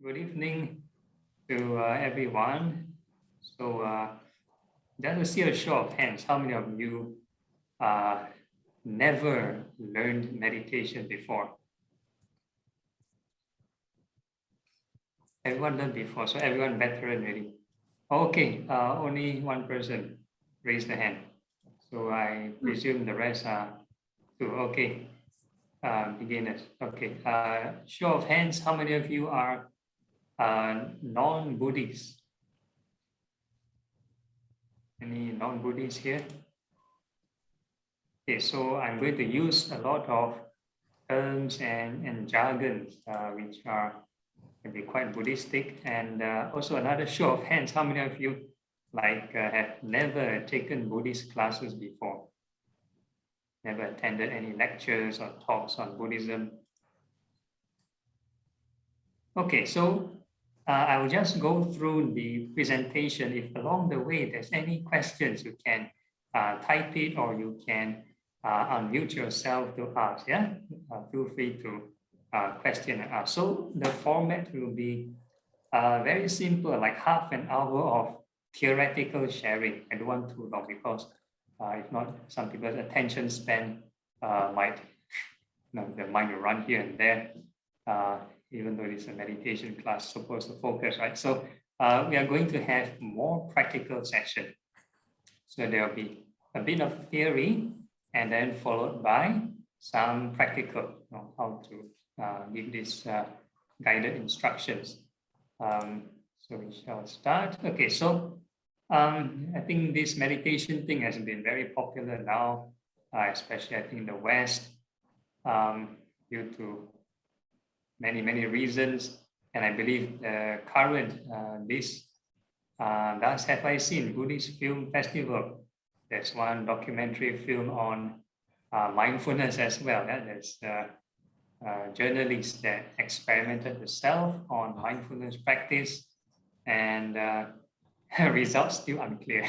Good evening to everyone. So just to see a show of hands, how many of you never learned meditation before? Everyone learned before, so everyone veteran already. Okay, only one person raised the hand. So I presume the rest are two. Okay, beginners. Okay, show of hands, how many of you are non-Buddhists? Any non-Buddhists here? Okay, so I'm going to use a lot of terms and jargons which can be quite Buddhistic. And also another show of hands, how many of you have never taken Buddhist classes before? Never attended any lectures or talks on Buddhism? Okay, so I will just go through the presentation. If along the way there's any questions, you can type it or you can unmute yourself to ask. Yeah, feel free to question and ask. So the format will be very simple, like half an hour of theoretical sharing. I don't want too long because if not, some people's attention span might, the mind will run here and there. Even though it's a meditation class supposed to focus, right? So we are going to have more practical session. So there will be a bit of theory and then followed by some practical, how to give these guided instructions. So we shall start. Okay, so I think this meditation thing has been very popular now, especially I think in the West, due to many reasons, and I believe the current thus have I seen Buddhist Film Festival. There's one documentary film on mindfulness as well. There's journalists that experimented themselves on mindfulness practice, and results still unclear.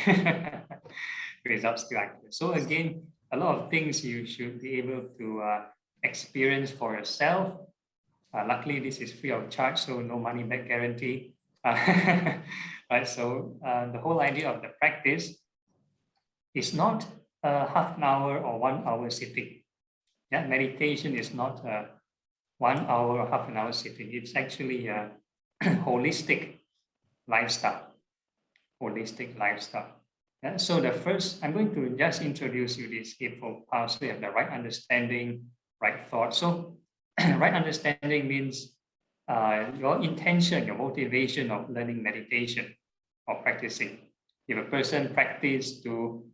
Results still unclear. So again, a lot of things you should be able to experience for yourself. Luckily, this is free of charge, so no money back guarantee. Right, so the whole idea of the practice is not a half an hour or 1 hour sitting. Yeah, meditation is not a 1 hour or half an hour sitting. It's actually a holistic lifestyle. Holistic lifestyle. Yeah, so the first, I'm going to just introduce you this Eightfold Path so you have the right understanding, right thought. So right understanding means your intention, your motivation of learning meditation or practicing. If a person practice to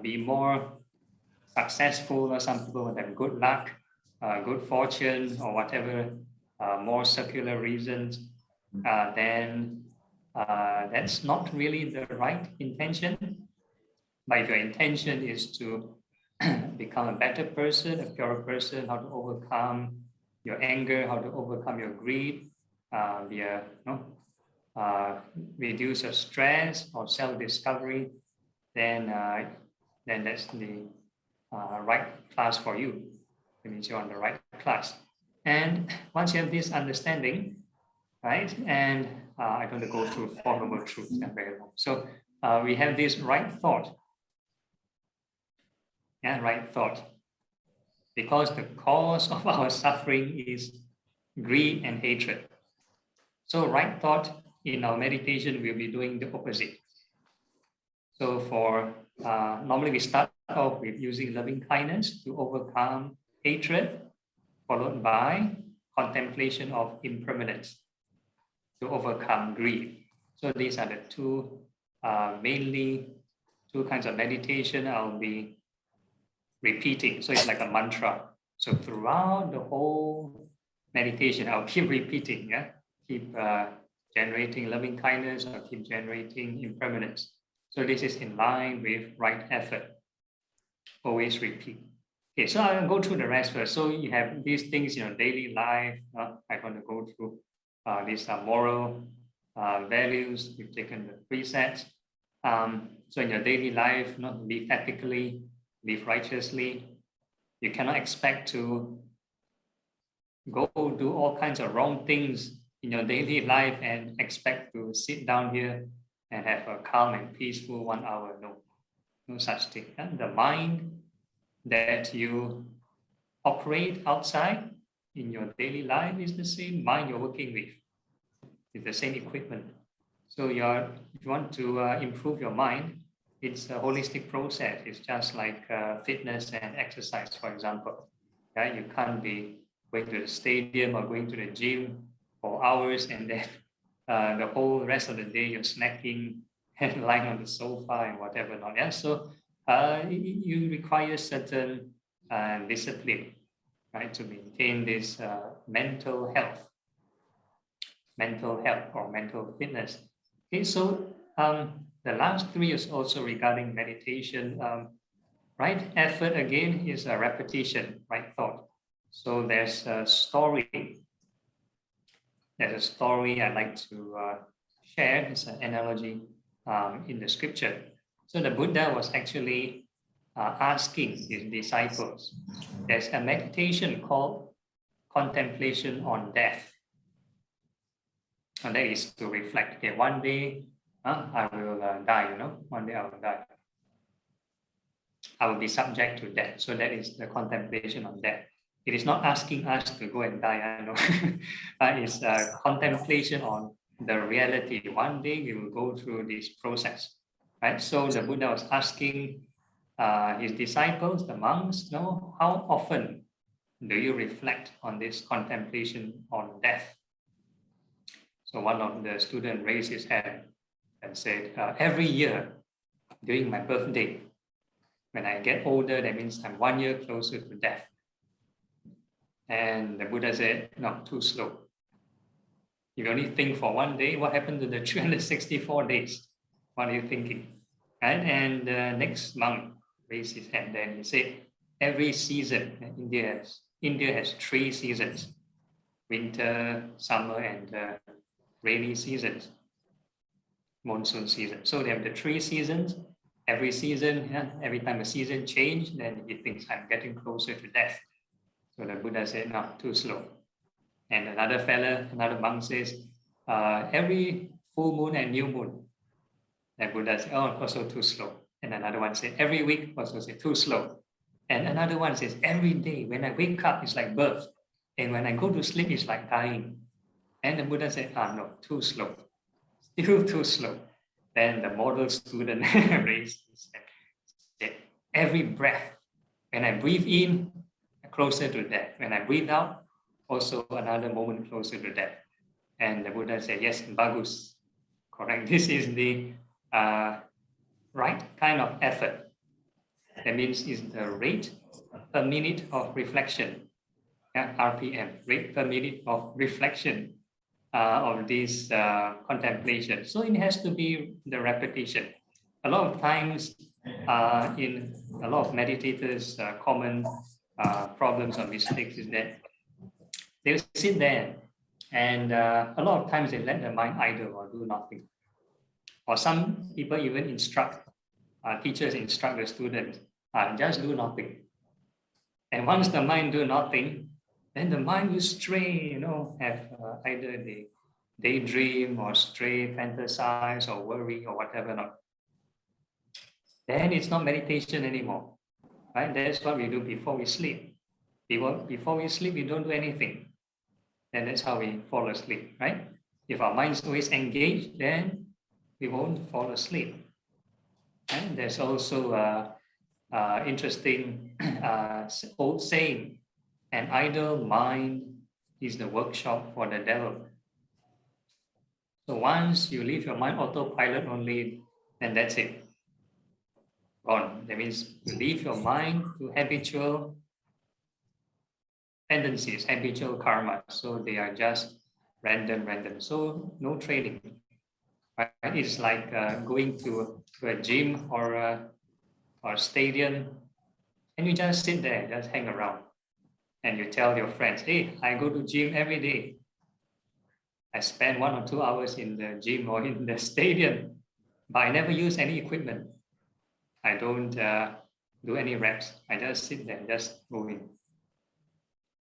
be more successful, or some people want to have good luck, good fortune, or whatever more secular reasons, then that's not really the right intention. But if your intention is to become a better person, a purer person, how to overcome your anger, how to overcome your greed, reduce your stress or self-discovery, then that's the right class for you. It means you're on the right class. And once you have this understanding, right, and I'm going to go through Four Noble Truths very long. So we have this right thought. Yeah, right thought. Because the cause of our suffering is greed and hatred. So right thought in our meditation, we'll be doing the opposite. So for normally we start off with using loving kindness to overcome hatred, followed by contemplation of impermanence to overcome greed. So these are the two mainly two kinds of meditation I'll be repeating. So it's like a mantra. So throughout the whole meditation, I'll keep repeating, keep generating loving kindness, or keep generating impermanence. So this is in line with right effort. Always repeat. Okay, so I'll go through the rest first. So you have these things, daily life. I'm going to go through these are moral values. We've taken the precepts. So in your daily life, live ethically, live righteously. You cannot expect to go do all kinds of wrong things in your daily life and expect to sit down here and have a calm and peaceful 1 hour. No, no such thing. And the mind that you operate outside in your daily life is the same mind you're working with. It's the same equipment. So if you want to improve your mind, it's a holistic process. It's just like fitness and exercise, for example. Right? You can't be going to the stadium or going to the gym for hours and then the whole rest of the day you're snacking and lying on the sofa and whatever not. Yeah? So you require certain discipline, right, to maintain this mental health or mental fitness. Okay, so the last 3 is also regarding meditation. Right effort again is a repetition, right thought. So there's a story. There's a story I'd like to share. It's an analogy in the scripture. So the Buddha was actually asking his disciples. There's a meditation called contemplation on death. And that is to reflect, okay, one day I will die, one day I will die. I will be subject to death. So that is the contemplation on death. It is not asking us to go and die, I know. It's a contemplation on the reality. One day we will go through this process, right? So the Buddha was asking his disciples, the monks, how often do you reflect on this contemplation on death? So one of the students raised his hand and said, every year during my birthday, when I get older, that means I'm 1 year closer to death. And the Buddha said, no, too slow. You only think for 1 day, what happened to the 364 days? What are you thinking? Right? And the next monk raised his hand and he said, every season, India has 3 seasons, winter, summer, and rainy seasons, monsoon season. So they have the 3 seasons. Every season, every time a season changes, then he thinks I'm getting closer to death. So the Buddha said, no, too slow. And another monk says, every full moon and new moon. The Buddha said, oh, also too slow. And another one said, every week, also said, too slow. And another one says, every day, when I wake up, it's like birth. And when I go to sleep, it's like dying. And the Buddha said, no, too slow. Still too slow. Then the model student raised his hand, said, every breath, when I breathe in, closer to death. When I breathe out, also another moment closer to death. And the Buddha said, yes, bagus, correct. This is the right kind of effort. That means it's the rate per minute of reflection, RPM, rate per minute of reflection of this contemplation. So it has to be the repetition. A lot of times in a lot of meditators, common problems or mistakes is that they'll sit there and a lot of times they let the mind idle or do nothing. Or some people even instruct, teachers instruct the students, just do nothing. And once the mind do nothing, then the mind will stray, have either they daydream or stray, fantasize or worry or whatever not. Then it's not meditation anymore, right? That's what we do before we sleep. Before we sleep, we don't do anything. And that's how we fall asleep, right? If our mind is always engaged, then we won't fall asleep. And there's also interesting old saying, an idle mind is the workshop for the devil. So once you leave your mind autopilot only, then that's it. Gone. That means you leave your mind to habitual tendencies, habitual karma. So they are just random. So no training. Right? It's like going to a gym or a stadium, and you just sit there, just hang around, and you tell your friends, "Hey, I go to gym every day. I spend 1 or 2 hours in the gym or in the stadium, but I never use any equipment. I don't do any reps. I just sit there, just moving."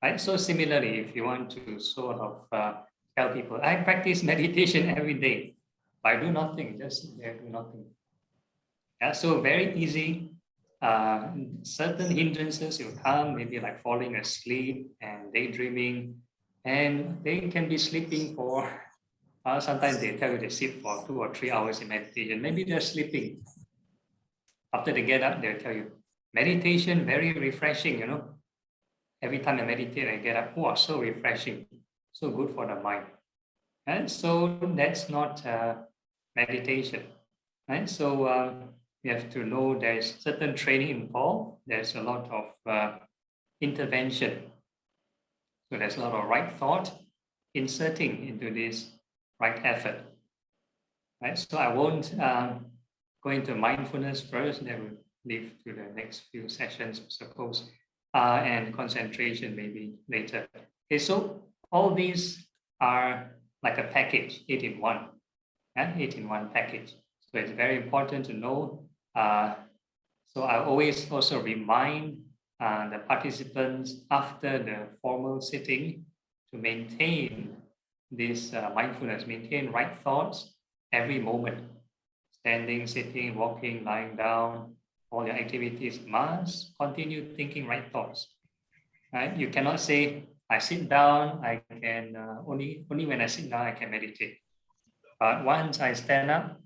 Right? So similarly, if you want to sort of tell people, I practice meditation every day, but I do nothing, just sit there, do nothing. Yeah, so very easy. Certain hindrances will come, maybe like falling asleep and daydreaming, and they can be sleeping for, sometimes they tell you they sleep for 2 or 3 hours in meditation. Maybe they're sleeping. After they get up, they'll tell you, meditation, very refreshing, you know. Every time I meditate, I get up, wow, so refreshing, so good for the mind. And so that's not meditation. Right? So we have to know there's certain training involved. There's a lot of intervention. So there's a lot of right thought inserting into this right effort. Right? So I won't go into mindfulness first. Then we'll leave to the next few sessions, suppose, and concentration maybe later. Okay, so all these are like a package, 8-in-1, 8-in-1 package. So it's very important to know. So I always also remind the participants after the formal sitting to maintain this mindfulness, maintain right thoughts every moment. Standing, sitting, walking, lying down, all your activities must continue thinking right thoughts. Right? You cannot say, I sit down, I can only when I sit down I can meditate. But once I stand up,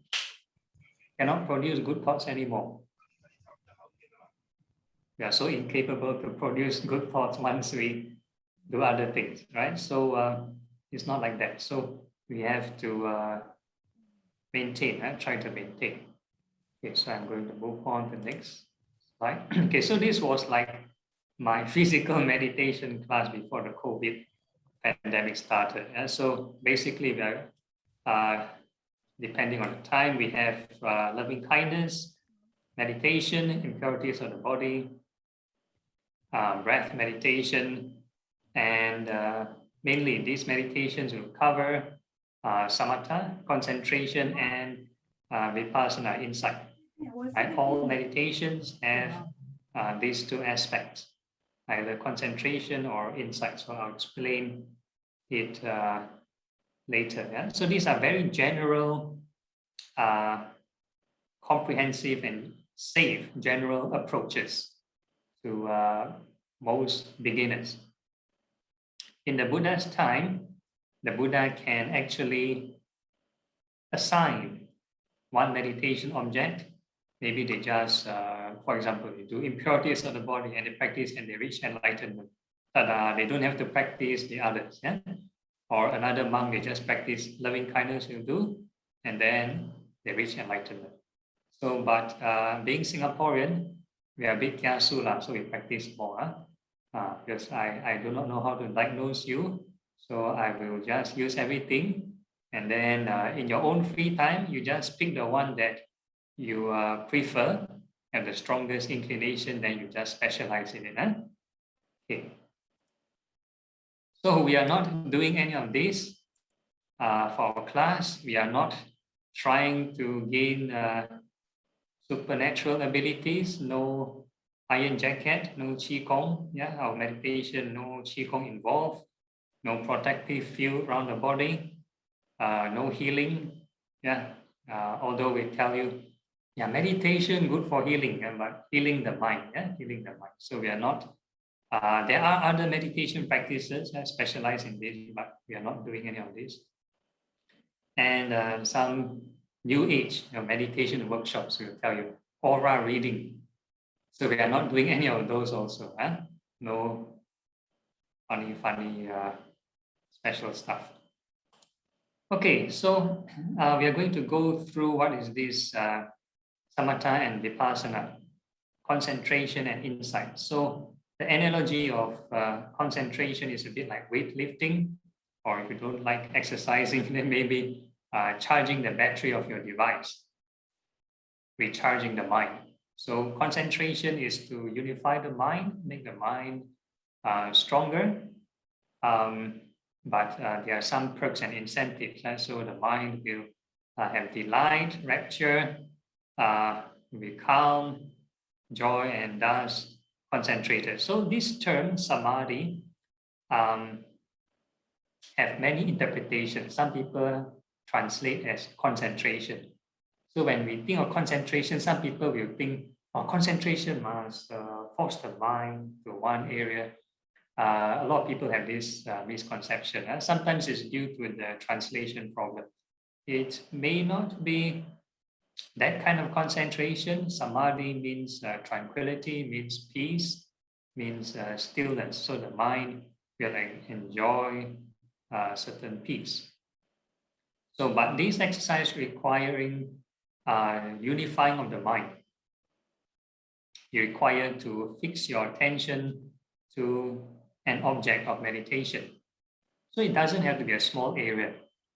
cannot produce good thoughts anymore. We are so incapable to produce good thoughts once we do other things, right? So it's not like that. So we have to maintain, try to maintain. Okay, so I'm going to move on to the next slide. Okay, so this was like my physical meditation class before the COVID pandemic started. So basically, we are, depending on the time, we have loving kindness, meditation, impurities of the body, breath meditation, and mainly these meditations will cover samatha, concentration, and vipassana, insight. Right? All meditations have these two aspects, either concentration or insight. So I'll explain it later. Yeah? So these are very general, comprehensive, and safe general approaches to most beginners. In the Buddha's time, the Buddha can actually assign one meditation object. Maybe they just, for example, you do impurities of the body and they practice and they reach enlightenment. They don't have to practice the others. Yeah? Or another monk, they just practice loving kindness, you do, and then they reach enlightenment. So, but being Singaporean, we are a bit kiasu, so we practice more. Because I do not know how to diagnose you. So I will just use everything. And then in your own free time, you just pick the one that you prefer, have the strongest inclination, then you just specialize in it. Okay. So we are not doing any of this for our class. We are not trying to gain supernatural abilities, no iron jacket, no qigong. Yeah, our meditation, no qigong involved, no protective field around the body, no healing. Yeah, although we tell you, yeah, meditation good for healing, but healing the mind. Yeah, healing the mind. So we are not. There are other meditation practices that specialize in this, but we are not doing any of this. And some new age meditation workshops will tell you aura reading. So we are not doing any of those also. No funny special stuff. Okay, so we are going to go through what is this samatha and vipassana, concentration and insight. So the analogy of concentration is a bit like weightlifting, or if you don't like exercising, then maybe charging the battery of your device, recharging the mind. So concentration is to unify the mind, make the mind stronger. But there are some perks and incentives. So the mind will have delight, rapture, will be calm, joy, and thus concentrated. So this term samadhi have many interpretations. Some people translate as concentration. So when we think of concentration, some people will think, oh, concentration must force the mind to one area. A lot of people have this misconception. Sometimes it's due to the translation problem. It may not be that kind of concentration. Samadhi means tranquility, means peace, means stillness. So the mind will enjoy certain peace. So, but this exercise requiring unifying of the mind. You require to fix your attention to an object of meditation. So it doesn't have to be a small area.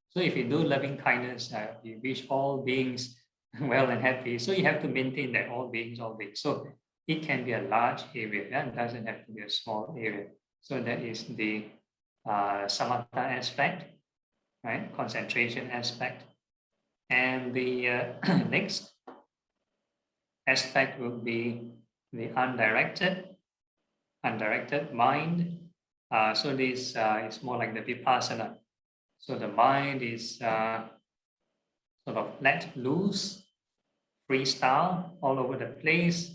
So if you do loving kindness, you wish all beings well and happy. So you have to maintain that all beings. So it can be a large area. It doesn't have to be a small area. So that is the samatha aspect, right? Concentration aspect. And the next aspect will be the undirected mind. So this is more like the vipassana. So the mind is sort of let loose, freestyle, all over the place,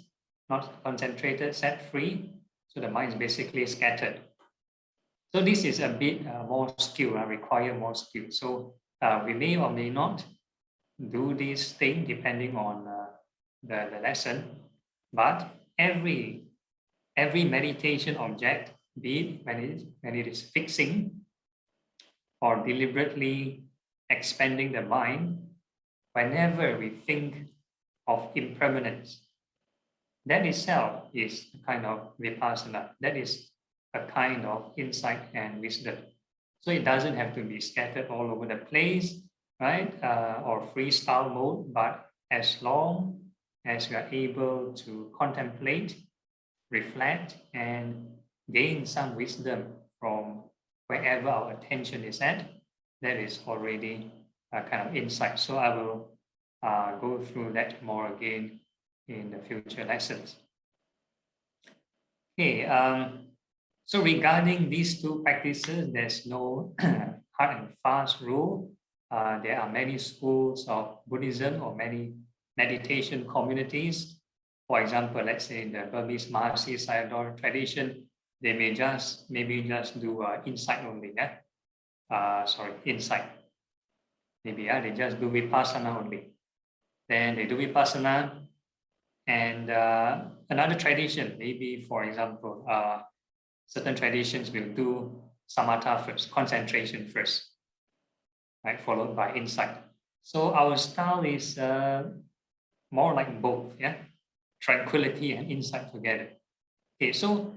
not concentrated, set free. So the mind is basically scattered. So this is a bit more skill, require more skill. So we may or may not do this thing depending on the lesson, but every meditation object, be it when it is fixing or deliberately expanding the mind, whenever we think of impermanence, that itself is a kind of vipassana. That is a kind of insight and wisdom. So it doesn't have to be scattered all over the place, right? Or freestyle mode, but as long as we are able to contemplate, reflect, and gain some wisdom from wherever our attention is at, that is already a kind of insight. So I will go through that more again in the future lessons. Okay, so regarding these two practices, there's no hard and fast rule. There are many schools of Buddhism or many meditation communities. For example, let's say in the Burmese Mahasi Sayadaw tradition, they may maybe just do insight only. Insight. Maybe they just do vipassana only. Then they do vipassana, and another tradition, maybe for example, certain traditions will do samatha first, concentration first, right, followed by insight. So our style is more like both, tranquility and insight together. Okay, so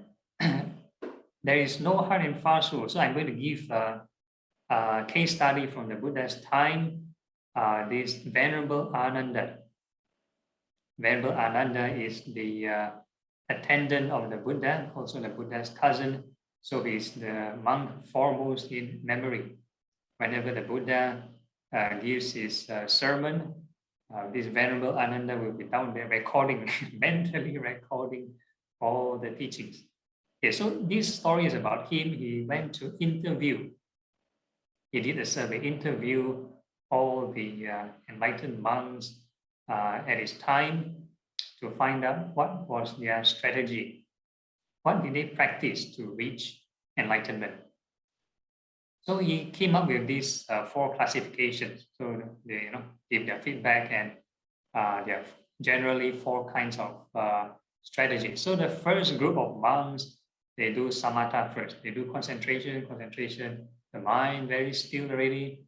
there is no hard and fast rule. So I'm going to give a case study from the Buddha's time. This Venerable Ananda. Venerable Ananda is the attendant of the Buddha, also the Buddha's cousin. So he's the monk foremost in memory. Whenever the Buddha gives his sermon, this Venerable Ananda will be down there recording, mentally recording all the teachings. Okay, so this story is about him. He went to interview. He did a survey, interview all the enlightened monks at his time to find out what was their strategy. What did they practice to reach enlightenment? So he came up with these 4 classifications. So they give their feedback, and there are generally 4 kinds of strategies. So the first group of monks, they do samatha first. They do concentration, the mind very still already.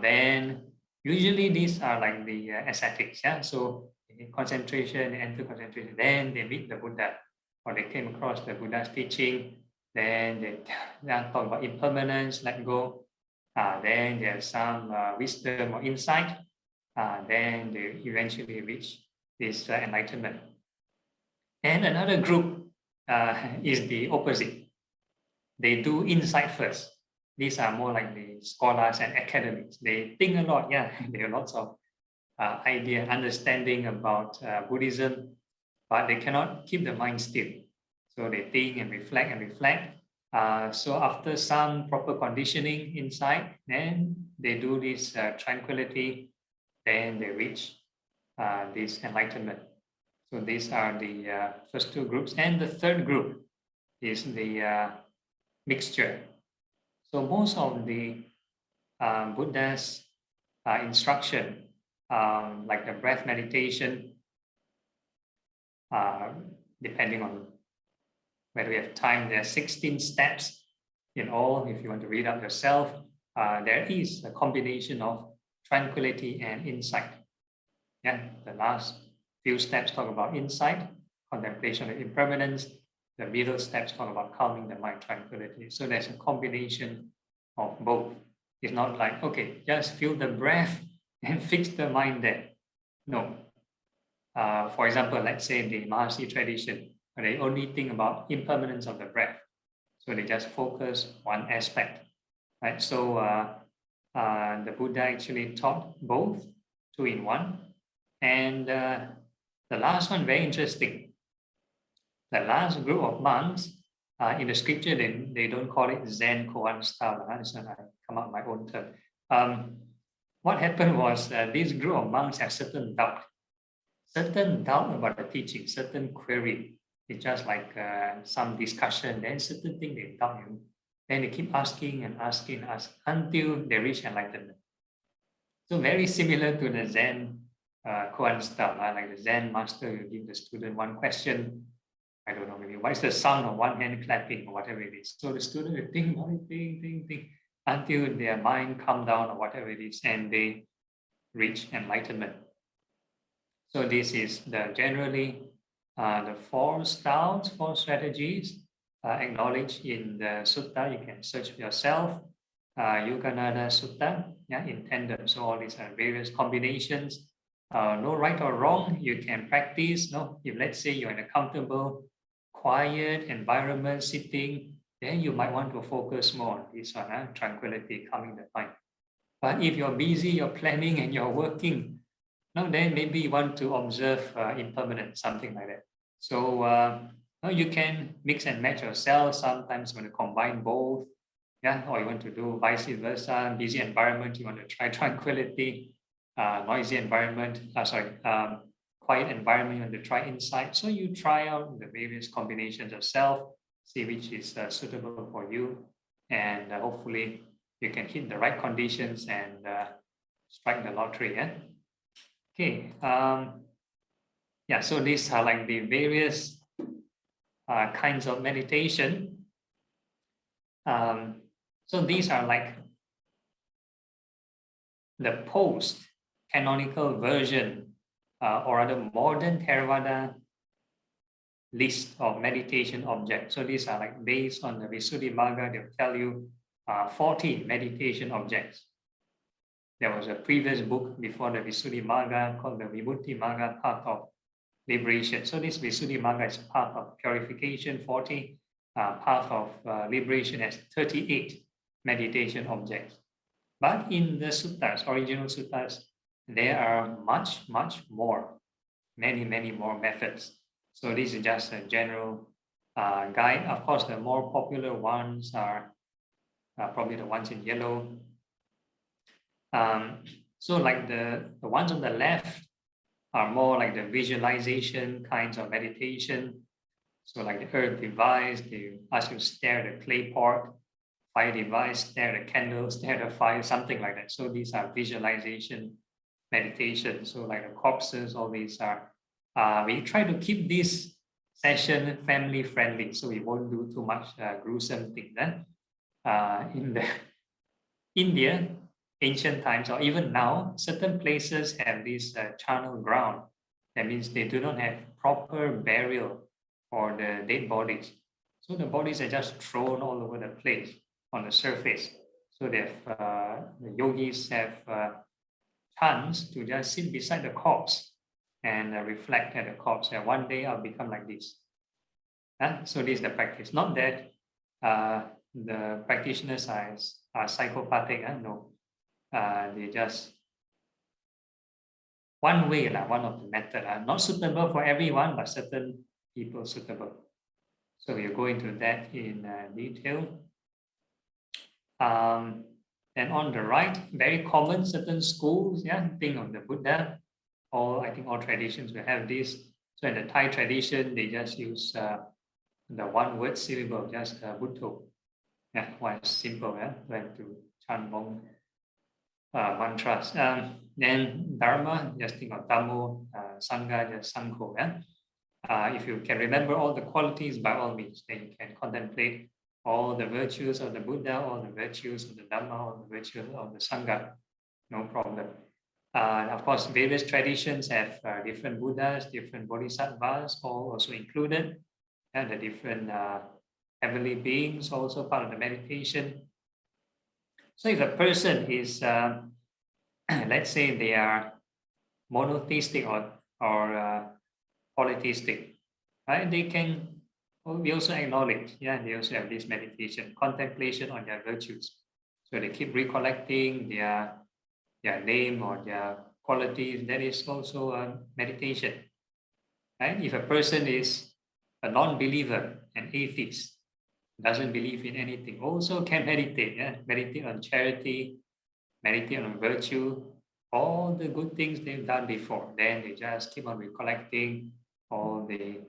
Then usually these are like the ascetics. So concentration, they enter concentration. Then they meet the Buddha, or they came across the Buddha's teaching. Then they talk about impermanence, let go. Then there's some wisdom or insight. Then they eventually reach this enlightenment. And another group is the opposite. They do insight first. These are more like the scholars and academics. They think a lot. There are lots of idea, understanding about Buddhism, but they cannot keep the mind still. So they think and reflect, So after some proper conditioning inside, then they do this tranquility, then they reach this enlightenment. So these are the first two groups. And the third group is the mixture. So most of the Buddha's instruction, like the breath meditation, depending on whether we have time, there are 16 steps in all. If you want to read up yourself, there is a combination of tranquility and insight. Yeah, the last few steps talk about insight, contemplation of impermanence. The middle steps talk about calming the mind, tranquility. So there's a combination of both. It's not like, okay, just feel the breath and fix the mind there. No. For example, let's say the Mahasi tradition, they only think about impermanence of the breath. So they just focus one aspect, right? So the Buddha actually taught both, two in one. And the last one, very interesting. The last group of monks, in the scripture, they don't call it Zen koan style. This one I come up with my own term. What happened was this group of monks have certain doubt about the teaching, certain query. It's just like some discussion, then certain thing they doubt you. Then they keep asking and asking until they reach enlightenment. So very similar to the Zen koan style, like the Zen master will give the student one question. I don't know, maybe what is the sound of one hand clapping or whatever it is. So the student will think, think, until their mind calm down or whatever it is, and they reach enlightenment. So this is generally the four styles, four strategies acknowledged in the sutta. You can search for yourself. Yogananda Sutta, yeah, intended. So all these are various combinations. No right or wrong. You can practice. No, if let's say you're in a comfortable, quiet environment, sitting, then you might want to focus more on this one, tranquility, calming the mind. But if you're busy, you're planning and you're working, no, then maybe you want to observe impermanence, something like that. So you can mix and match yourself. Sometimes you want to combine both, yeah, or you want to do vice versa. Busy environment, you want to try tranquility. Noisy environment, quiet environment, you want to try insight. So you try out the various combinations yourself, see which is suitable for you, and hopefully you can hit the right conditions and strike the lottery. Yeah. Okay. Yeah. So these are like the various kinds of meditation. So these are like the post-canonical version, or rather modern Theravada list of meditation objects. So these are like based on the Visuddhimagga. They'll tell you 40 meditation objects. There was a previous book before the Visuddhimagga called the Vibhuddhimagga, Path of Liberation. So this Visuddhimagga is path of purification, 40, path of liberation has 38 meditation objects. But in the suttas, original suttas, there are much more, many more methods. So this is just a general guide. Of course, the more popular ones are probably the ones in yellow. So like the ones on the left are more like the visualization kinds of meditation. So like the earth device, they ask you to stare at the clay pot, fire device, stare at the candle, stare at the fire, something like that. So these are visualization meditation. So like the corpses, all these are, we try to keep this session family friendly, so we won't do too much gruesome things. In the India, ancient times, or even now, certain places have this charnel ground. That means they do not have proper burial for the dead bodies. So the bodies are just thrown all over the place on the surface. So they have, the yogis have chance to just sit beside the corpse and reflect at the corpse. And one day I'll become like this. So this is the practice. Not that the practitioners are psychopathic. No, they just one way, one of the method. Not suitable for everyone, but certain people suitable. So we'll go into that in detail. And on the right, very common, certain schools, think of the Buddha. I think all traditions will have this. So in the Thai tradition, they just use the one word syllable, just Buddho. One simple, like to chant long mantras. Then Dharma, just think of Dhammo, Sangha, just Sangho. If you can remember all the qualities, by all means, then you can contemplate all the virtues of the Buddha, all the virtues of the Dhamma, all the virtues of the Sangha, no problem. Of course, various traditions have different Buddhas, different Bodhisattvas, all also included, and the different heavenly beings, also part of the meditation. So if a person is, let's say they are monotheistic or polytheistic, right? They can, we also acknowledge, they also have this meditation, contemplation on their virtues. So they keep recollecting their name or their qualities. That is also a meditation, right? If a person is a non-believer, an atheist, doesn't believe in anything, also can meditate, meditate on charity, meditate on virtue, all the good things they've done before. Then they just keep on recollecting all the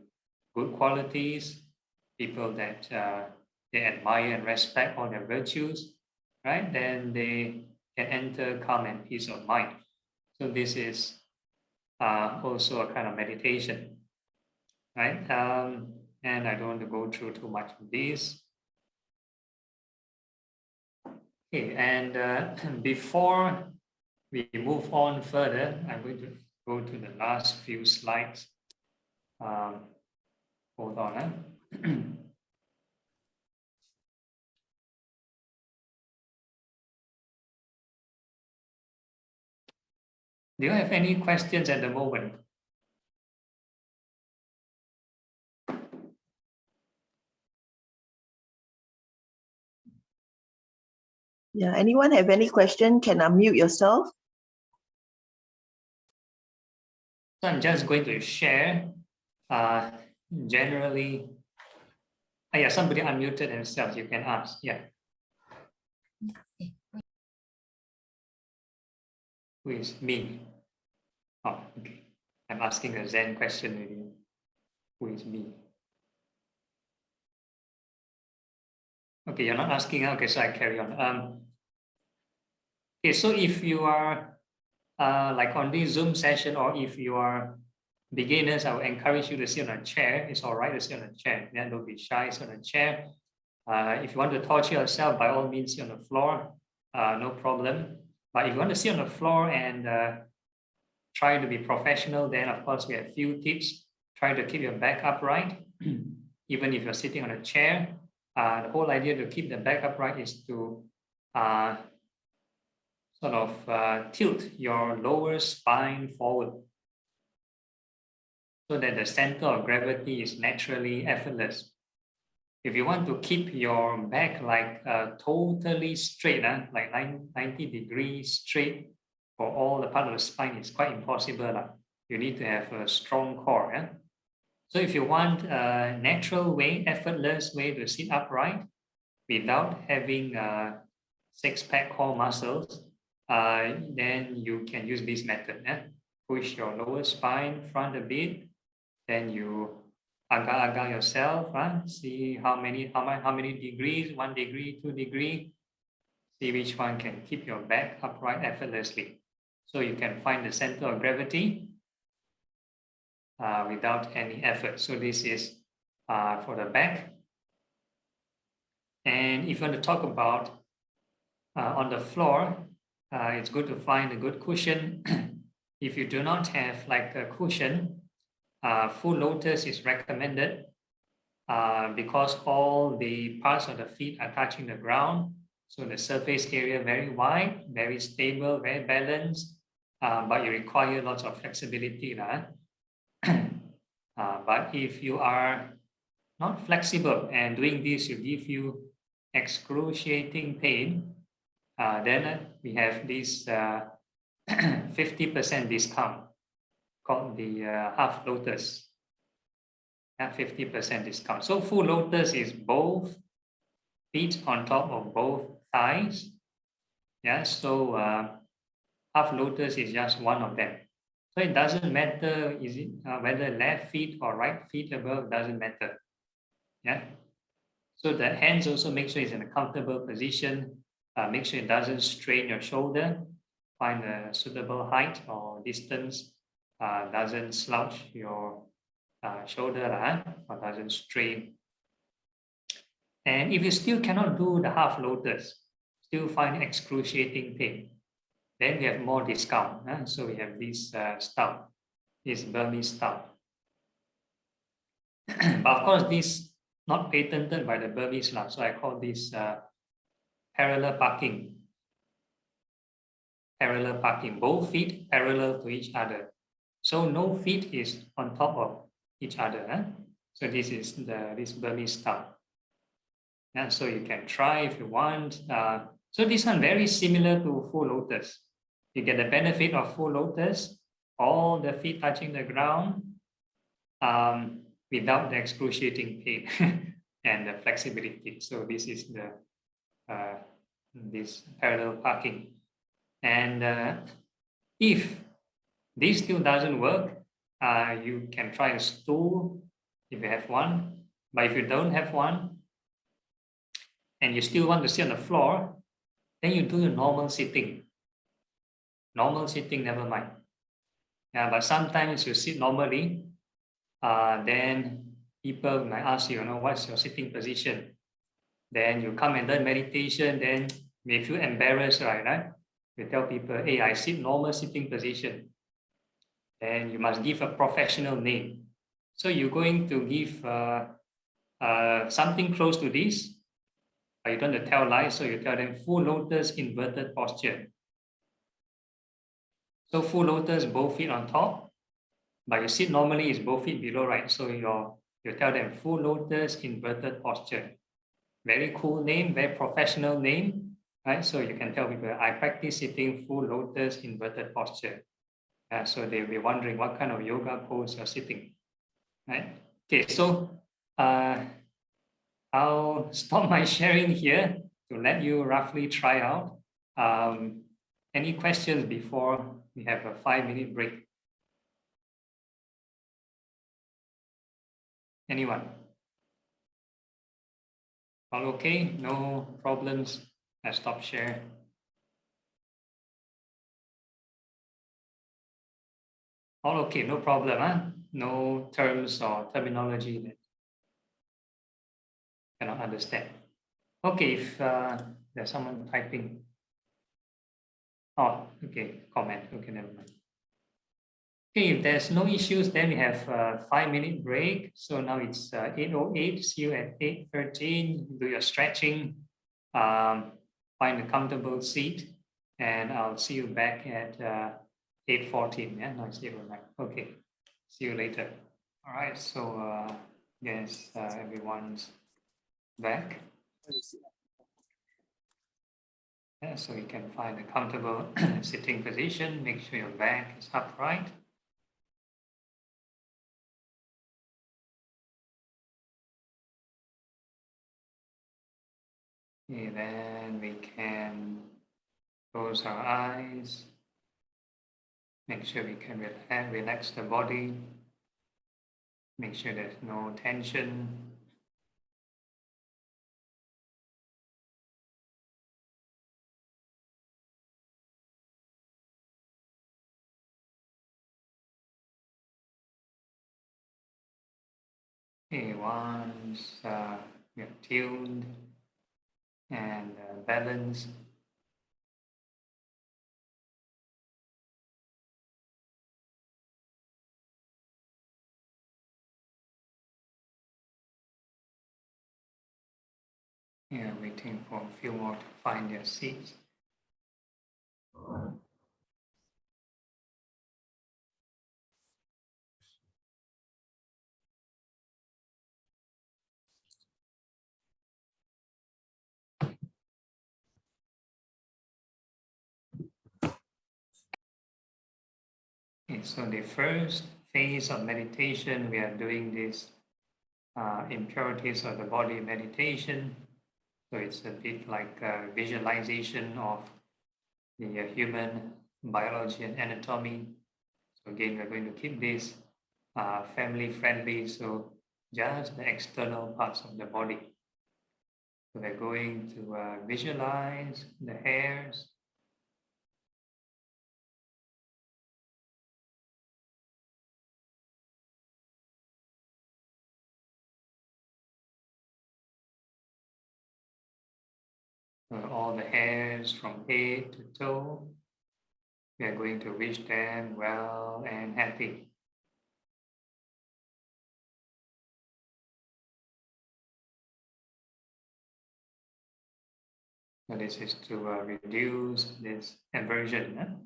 good qualities, people that they admire and respect, all their virtues, right? Then they can enter calm and peace of mind. So this is also a kind of meditation, right? And I don't want to go through too much of this. Okay, and before we move on further, I'm going to go to the last few slides. Hold on. Do you have any questions at the moment? Yeah, anyone have any question can unmute yourself. So I'm just going to share generally. Somebody unmuted themselves. You can ask. Who is me? Oh, okay. I'm asking a Zen question maybe. Who is me? Okay, you're not asking. Okay, so I carry on. Okay, so if you are like on this Zoom session, or if you are beginners, I would encourage you to sit on a chair. It's all right to sit on a chair. Don't be shy, sit on a chair. If you want to torture yourself, by all means, sit on the floor. No problem. But if you want to sit on the floor and try to be professional, then of course we have a few tips. Try to keep your back upright, even if you're sitting on a chair. The whole idea to keep the back upright is to sort of tilt your lower spine forward, so that the center of gravity is naturally effortless. If you want to keep your back like totally straight, like 90 degrees straight for all the part of the spine, it's quite impossible. You need to have a strong core. So if you want a natural way, effortless way to sit upright without having six-pack core muscles, then you can use this method. Push your lower spine front a bit, then you agar yourself. See how many degrees, 1 degree, 2 degree. See which one can keep your back upright effortlessly. So you can find the center of gravity without any effort. So this is for the back. And if you want to talk about on the floor, it's good to find a good cushion. If you do not have like a cushion, full lotus is recommended because all the parts of the feet are touching the ground. So the surface area very wide, very stable, very balanced, but you require lots of flexibility. But if you are not flexible and doing this will give you excruciating pain, then we have this 50% discount called the half lotus. Yeah, 50% discount. So full lotus is both feet on top of both thighs. Yeah, so half lotus is just one of them. So it doesn't matter is it whether left feet or right feet above, doesn't matter. Yeah. So the hands also make sure it's in a comfortable position. Make sure it doesn't strain your shoulder. Find a suitable height or distance. Doesn't slouch your shoulder or doesn't strain. And if you still cannot do the half lotus, still find excruciating pain, then we have more discount. So we have this style, this Burmese style. But of course, this not patented by the Burmese law. So I call this parallel parking. Parallel parking, both feet parallel to each other. So no feet is on top of each other. So this is this Burmese style. And so you can try if you want. So this one very similar to full lotus. You get the benefit of full lotus, all the feet touching the ground, without the excruciating pain and the flexibility. So this is the this parallel parking. And if this still doesn't work, you can try a stool if you have one. But if you don't have one, and you still want to sit on the floor, then you do a normal sitting. Normal sitting, never mind. Yeah, but sometimes you sit normally, then people might ask you, what's your sitting position? Then you come and learn meditation, then you may feel embarrassed, right? You tell people, hey, I sit normal sitting position. Then you must give a professional name. So you're going to give something close to this, but you don't want to tell lies, so you tell them full lotus inverted posture. So full lotus, both feet on top, but you sit normally is both feet below, right? So you tell them full lotus inverted posture. Very cool name, very professional name, right? So you can tell people, I practice sitting full lotus inverted posture. So they'll be wondering what kind of yoga pose you're sitting, right? Okay, so I'll stop my sharing here to let you roughly try out. Any questions before we have a 5-minute break? Anyone? All okay? No problems? I stop share. All okay, no problem, No terms or terminology that cannot understand. Okay, if there's someone typing. Oh, okay, comment. Okay, never mind. Okay, if there's no issues, then we have a 5-minute break. So now it's 8:08. See you at 8:13. Do your stretching. Find a comfortable seat, and I'll see you back at 8:14. Yeah, no, it's 8:09. Okay, see you later. All right. So yes, everyone's back. Yeah, so you can find a comfortable sitting position. Make sure your back is upright. Okay, then we can close our eyes. Make sure we can relax the body. Make sure there's no tension. Okay, once we are tuned and balanced, waiting for a few more to find their seats. Okay, so the first phase of meditation, we are doing this impurities of the body meditation. So it's a bit like a visualization of the human biology and anatomy. So again, we're going to keep this family friendly. So just the external parts of the body. So we're going to visualize the hairs. All the hairs from head to toe. We are going to wish them well and happy. So this is to reduce this aversion.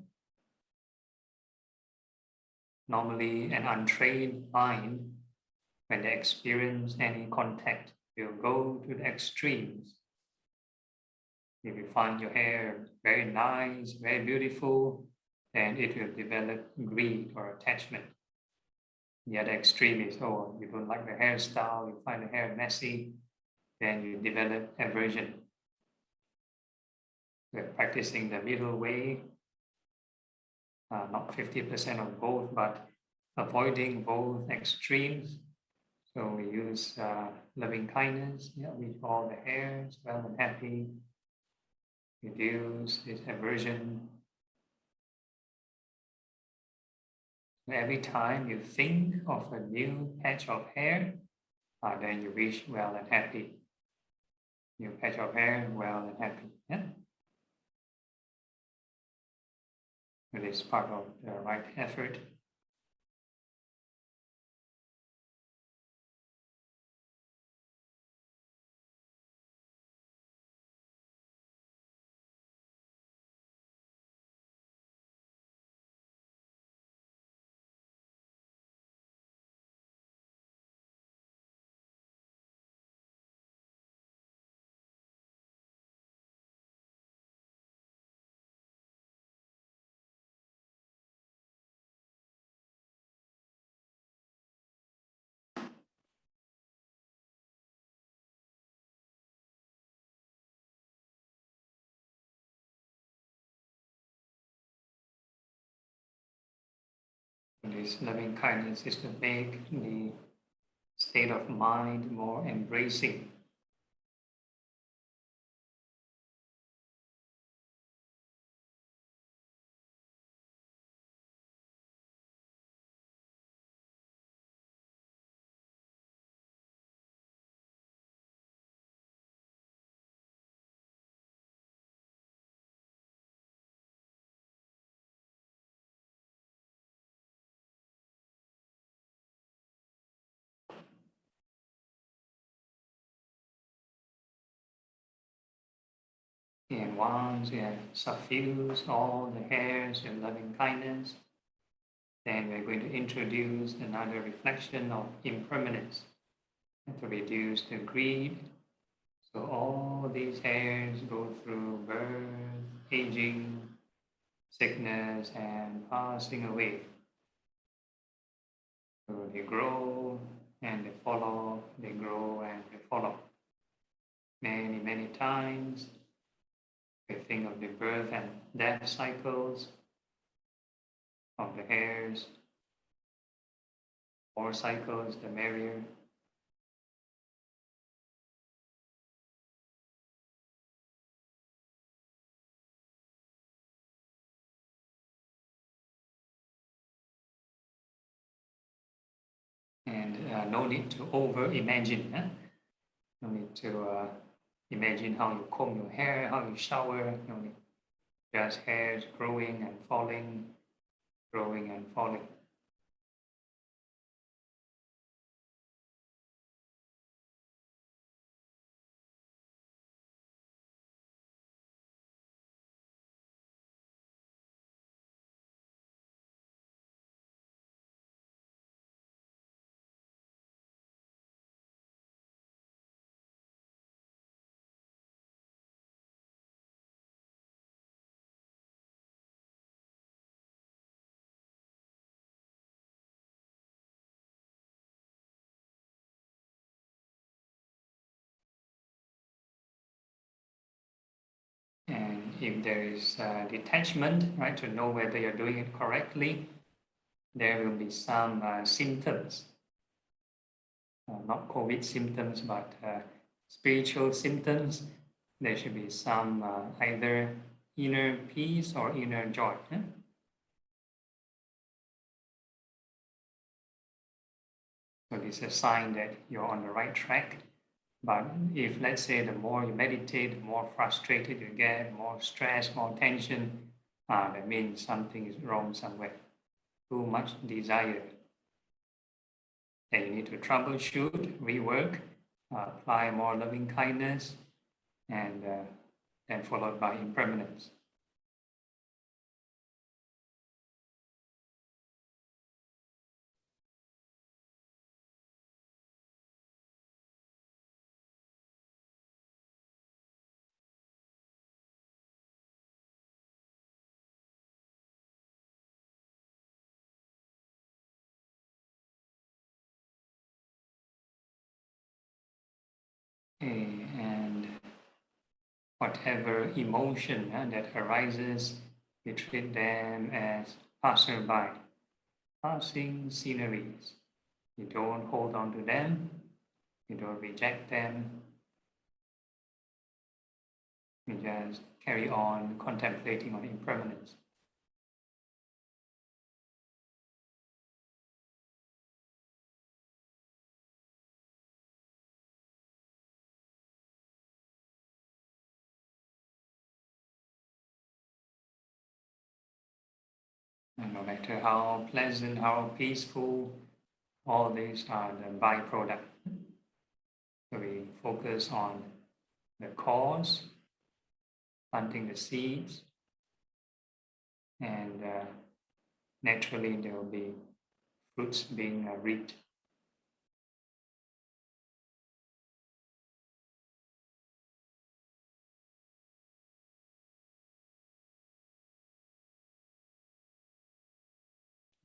Normally, an untrained mind, when they experience any contact, will go to the extremes. If you find your hair very nice, very beautiful, then it will develop greed or attachment. The other extreme is, oh, you don't like the hairstyle, you find the hair messy, then you develop aversion. We're practicing the middle way, not 50% of both, but avoiding both extremes. So we use loving kindness, with all the hairs, well and happy, reduce this aversion. Every time you think of a new patch of hair, then you wish well and happy. New patch of hair, well and happy. Yeah? It is part of the right effort. This loving kindness is to make the state of mind more embracing. And once you have suffused all the hairs with loving kindness, then we're going to introduce another reflection of impermanence to reduce the greed. So all these hairs go through birth, aging, sickness, and passing away. So they grow and they fall off, they grow and they fall off. Many, many times we think of the birth and death cycles of the hairs. More cycles, the merrier. And no need to over-imagine. No need to imagine how you comb your hair, how you shower. No need. Just hairs growing and falling, growing and falling. And if there is detachment, right, to know whether you're doing it correctly, there will be some symptoms, not COVID symptoms, but spiritual symptoms. There should be some either inner peace or inner joy. So this is a sign that you're on the right track. But if, let's say, the more you meditate, the more frustrated you get, more stress, more tension, that means something is wrong somewhere. Too much desire. Then you need to troubleshoot, rework, apply more loving kindness, and then followed by impermanence. Okay, and whatever emotion that arises, we treat them as passerby, passing sceneries. You don't hold on to them, you don't reject them, you just carry on contemplating on impermanence. And no matter how pleasant, how peaceful, all these are the byproduct. So we focus on the cause, planting the seeds, and naturally there will be fruits being reaped.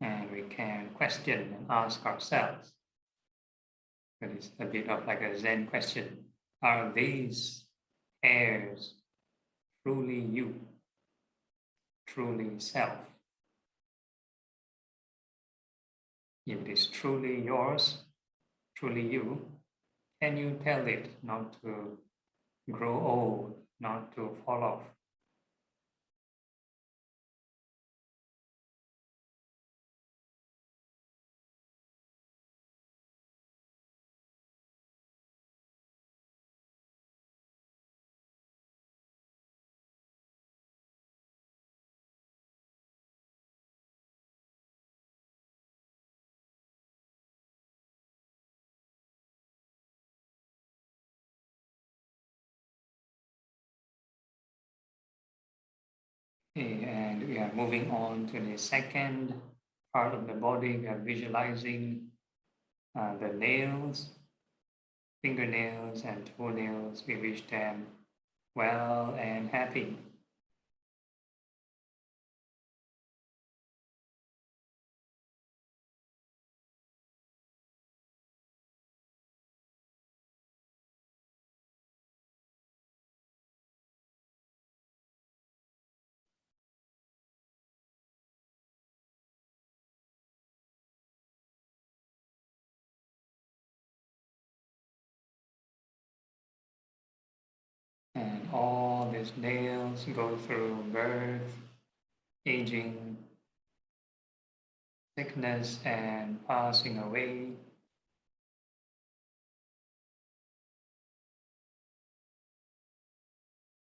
And we can question and ask ourselves. That is a bit of like a Zen question. Are these hairs truly you, truly self? If it is truly yours, truly you, can you tell it not to grow old, not to fall off? Okay, and we are moving on to the second part of the body. We are visualizing the nails, fingernails and toenails. We wish them well and happy. And all these nails go through birth, aging, sickness, and passing away.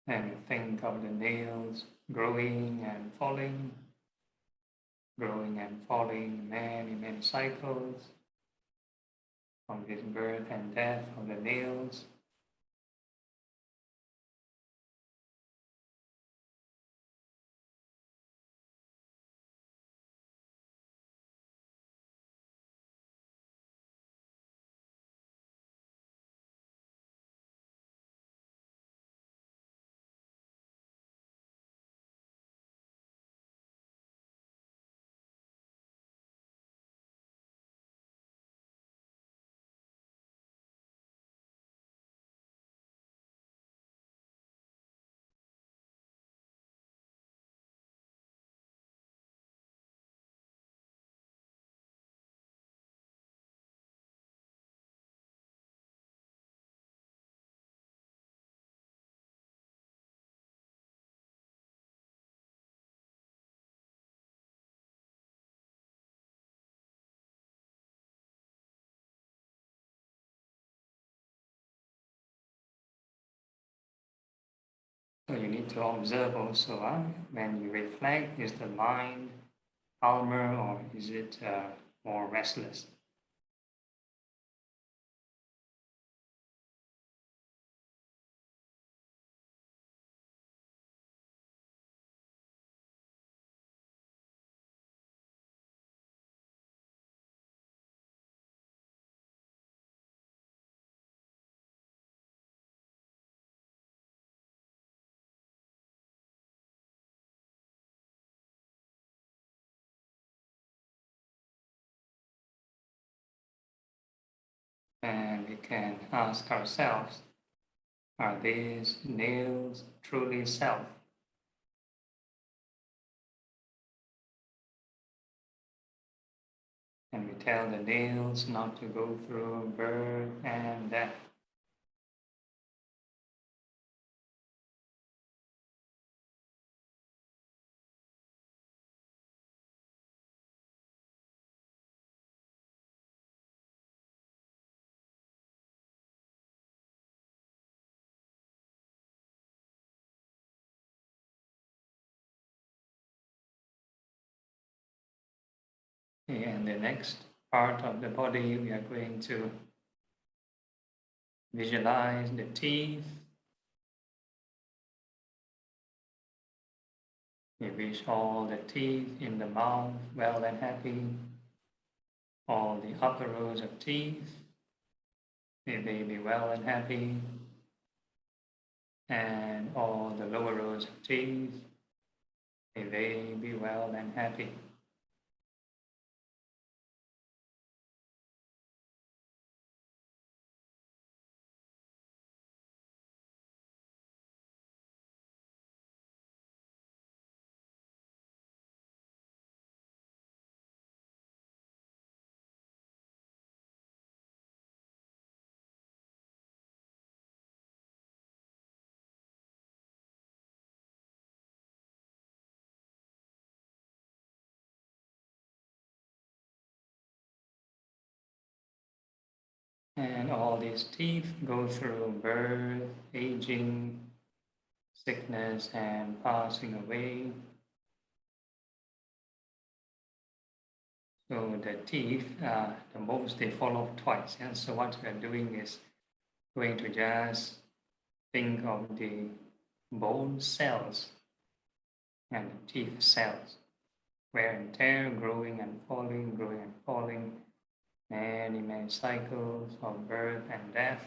And think of the nails growing and falling, growing and falling many, many cycles from this birth and death of the nails. So you need to observe also when you reflect, is the mind calmer or is it more restless? And we can ask ourselves, are these nails truly self? And we tell the nails not to go through birth and death. Okay, and the next part of the body, we are going to visualize the teeth. We wish all the teeth in the mouth well and happy. All the upper rows of teeth, may they be well and happy. And all the lower rows of teeth, may they be well and happy. And all these teeth go through birth, aging, sickness, and passing away. So the teeth, the most they fall off twice. And so what we are doing is going to just think of the bone cells and the teeth cells, wear and tear, growing and falling, many cycles of birth and death.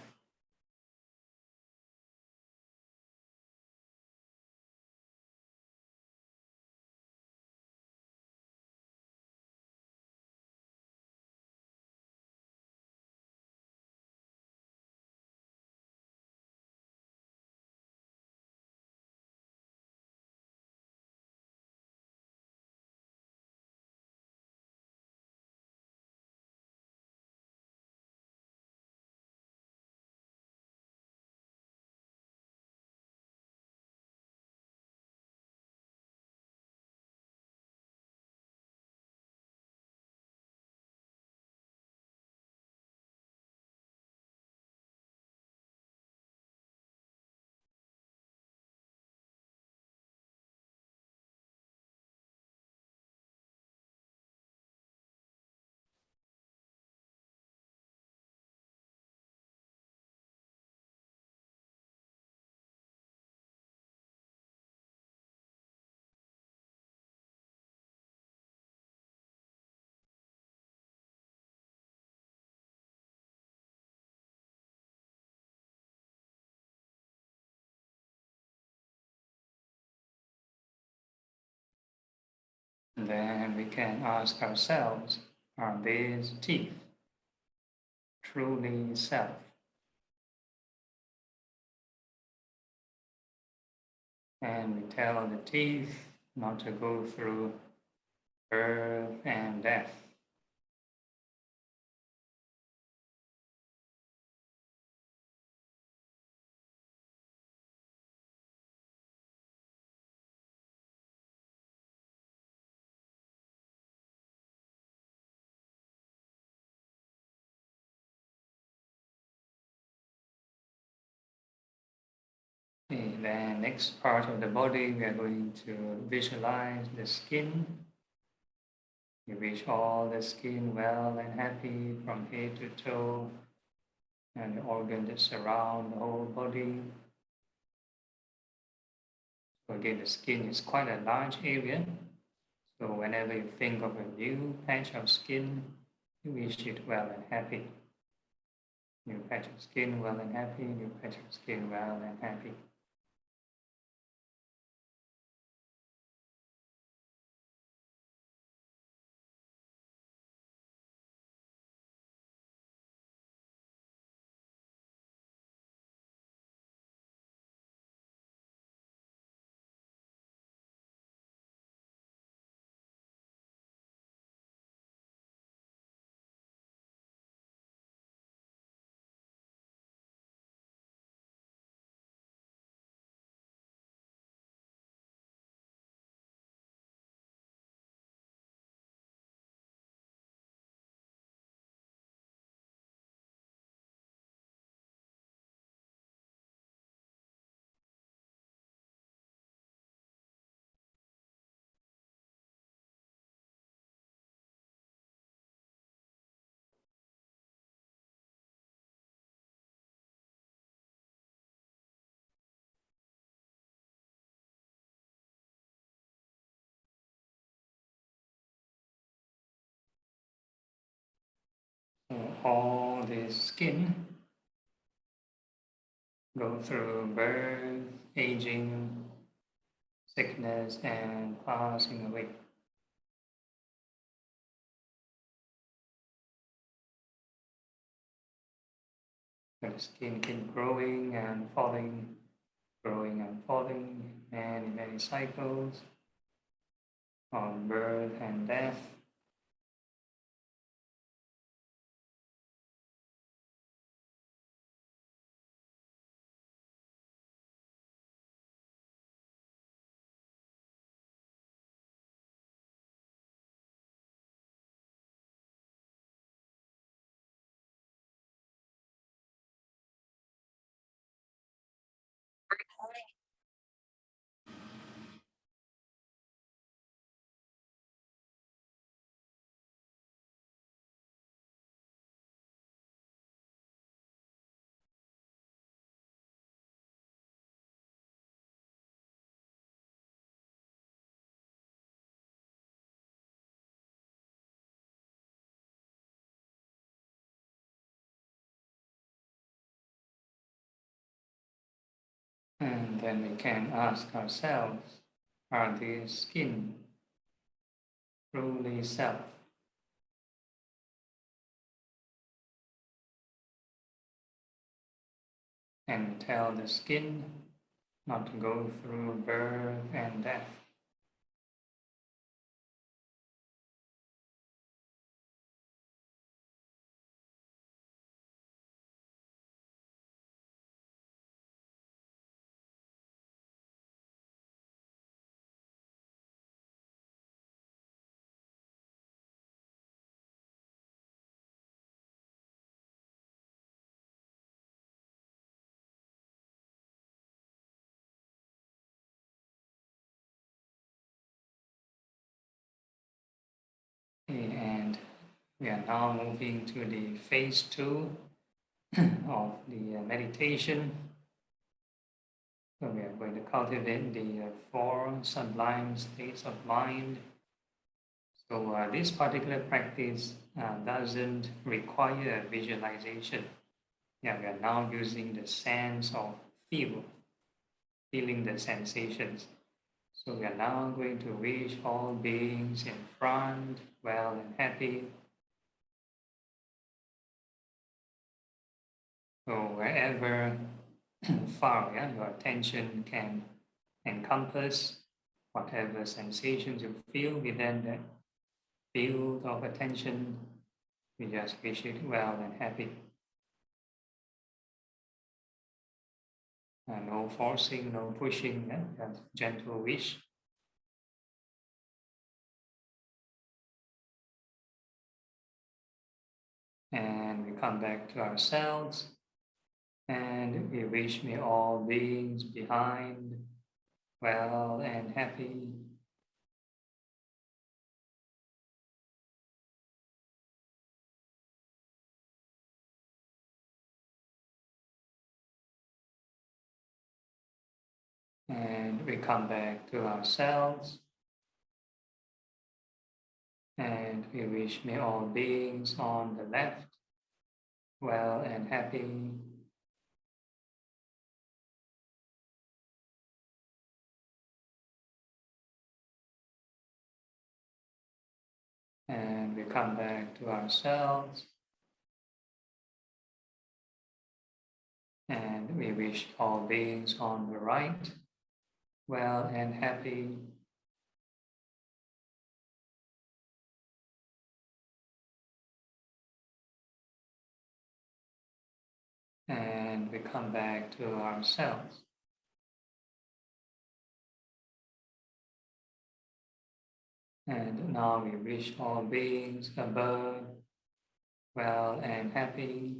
And then we can ask ourselves, are these teeth truly self? And we tell the teeth not to go through birth and death. Okay, then next part of the body, we are going to visualize the skin. You wish all the skin well and happy from head to toe, and the organs that surround the whole body. So again, the skin is quite a large area. So whenever you think of a new patch of skin, you wish it well and happy. New patch of skin well and happy, new patch of skin well and happy. So all the skin go through birth, aging, sickness, and passing away. The skin keep growing and falling, growing and falling, many, many cycles of birth and death. And then we can ask ourselves, are these skin truly self? And tell the skin not to go through birth and death. Okay, and we are now moving to the phase 2 of the meditation. So we are going to cultivate the 4 sublime states of mind. So this particular practice doesn't require visualization. Yeah, we are now using the sense of feeling the sensations. So we are now going to wish all beings in front well and happy. So wherever far your attention can encompass, whatever sensations you feel within that field of attention, we just wish it well and happy. No forcing, no pushing, just gentle wish. And we come back to ourselves. And we wish may all beings behind well and happy. And we come back to ourselves. And we wish may all beings on the left well and happy. And we come back to ourselves. And we wish all beings on the right well and happy. And we come back to ourselves. And now we wish all beings above well and happy.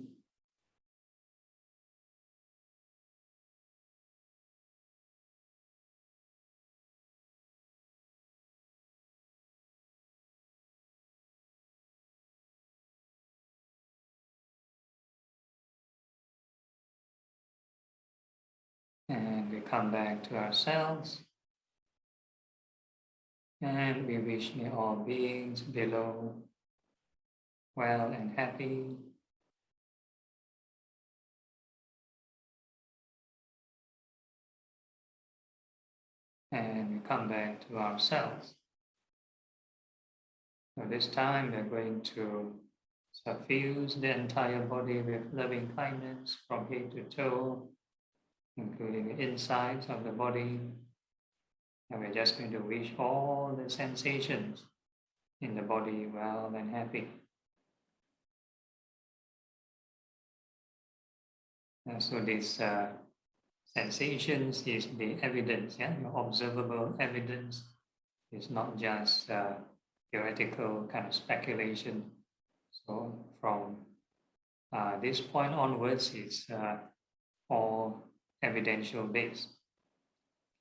And we come back to ourselves. And we wish may all beings below well and happy. And we come back to ourselves. So this time we're going to suffuse the entire body with loving kindness from head to toe, including the insides of the body. And we're just going to wish all the sensations in the body well and happy. And so these sensations is the evidence, yeah, the observable evidence. It's not just theoretical kind of speculation. So from this point onwards, it's all evidential based.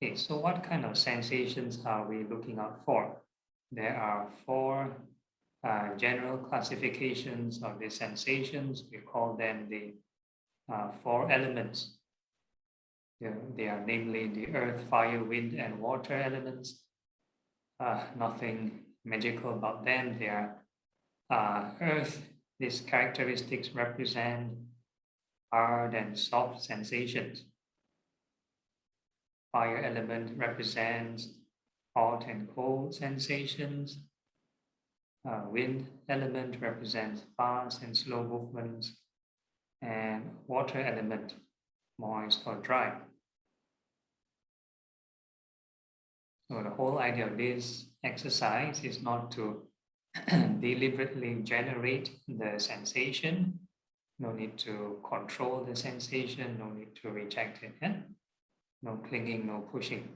Okay, so what kind of sensations are we looking out for? There are four general classifications of the sensations. We call them the four elements. They are namely the earth, fire, wind, and water elements. Nothing magical about them. They are earth. These characteristics represent hard and soft sensations. Fire element represents hot and cold sensations. Wind element represents fast and slow movements. And water element, moist or dry. So the whole idea of this exercise is not to deliberately generate the sensation. No need to control the sensation, no need to reject it. Yeah? No clinging, no pushing.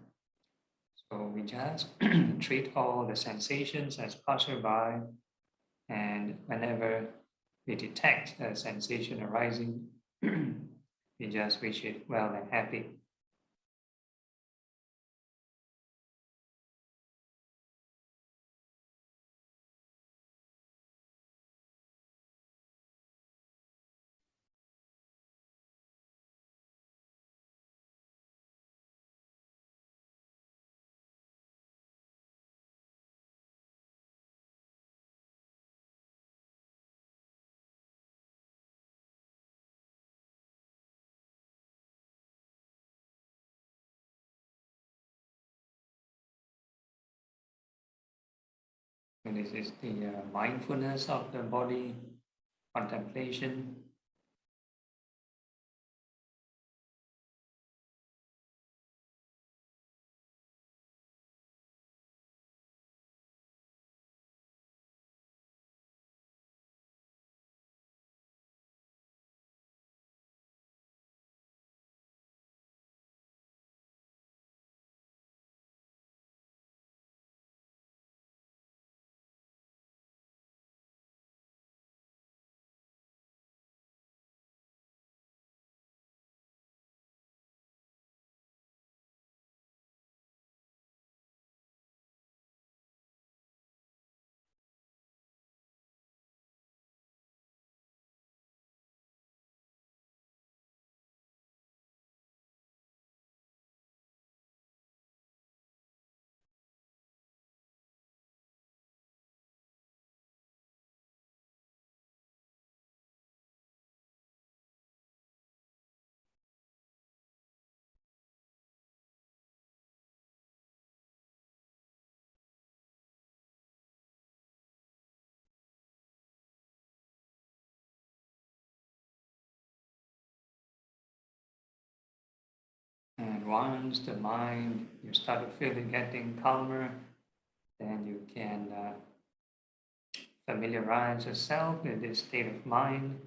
So we just treat all the sensations as passerby, and whenever we detect a sensation arising, we just wish it well and happy. So this is the mindfulness of the body, contemplation. And once the mind, you start to feel it getting calmer, then you can familiarize yourself with this state of mind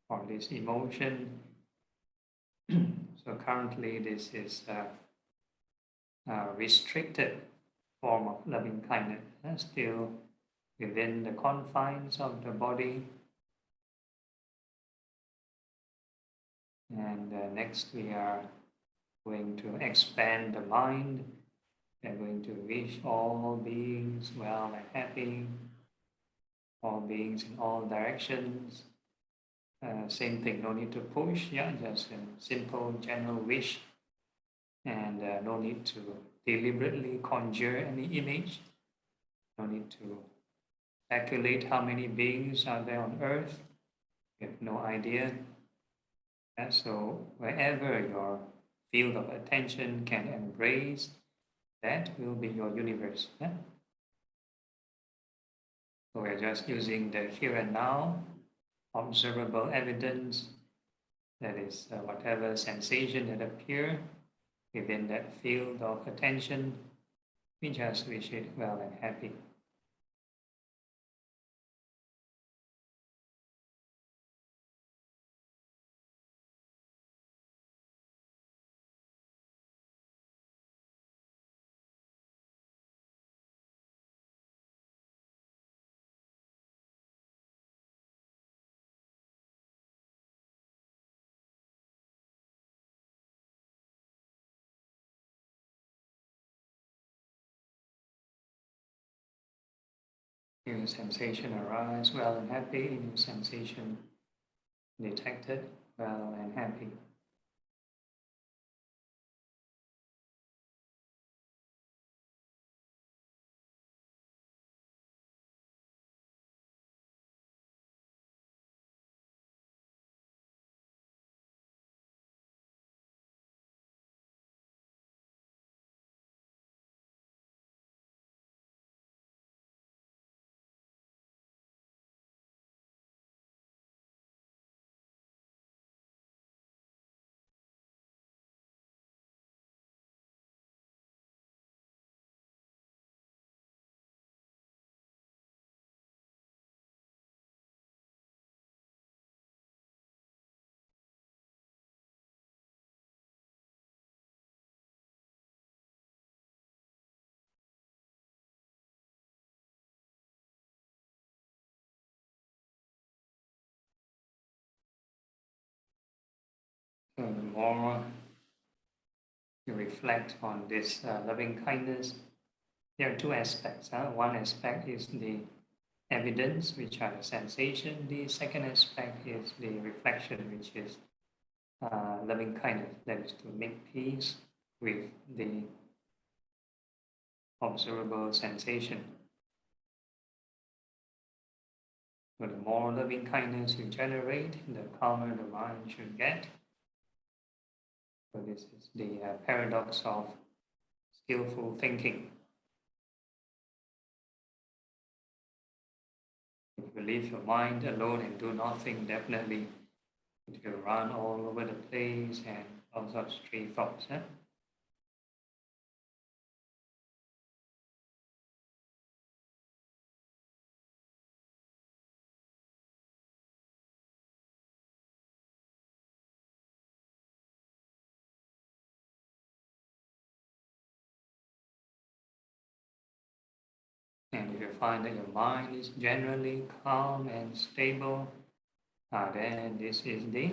or this emotion. So currently this is a restricted form of loving kindness, still within the confines of the body. And next we are going to expand the mind. We are going to wish all beings well and happy, all beings in all directions. Same thing, no need to push, yeah, just a simple general wish, and no need to deliberately conjure any image, no need to calculate how many beings are there on earth. You have no idea. Yeah, so wherever your field of attention can embrace, that will be your universe. Yeah? So we're just using the here and now, observable evidence, that is whatever sensation that appear within that field of attention, we just wish it well and happy. New sensation arise, well and happy. New sensation detected, well and happy. So the more you reflect on this loving kindness, there are two aspects. One aspect is the evidence, which are the sensation. The second aspect is the reflection, which is loving kindness. That is to make peace with the observable sensation. So the more loving kindness you generate, the calmer the mind should get. So this is the paradox of skillful thinking. If you leave your mind alone and do nothing, definitely it will run all over the place and all sorts of stray thoughts. And if you find that your mind is generally calm and stable, then this is the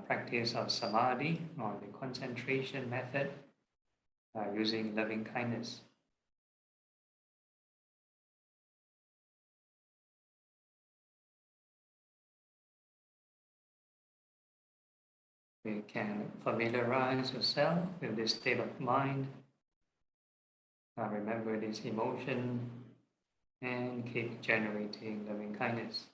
practice of samadhi or the concentration method using loving kindness. We can familiarize yourself with this state of mind, remember this emotion, and keep generating loving kindness.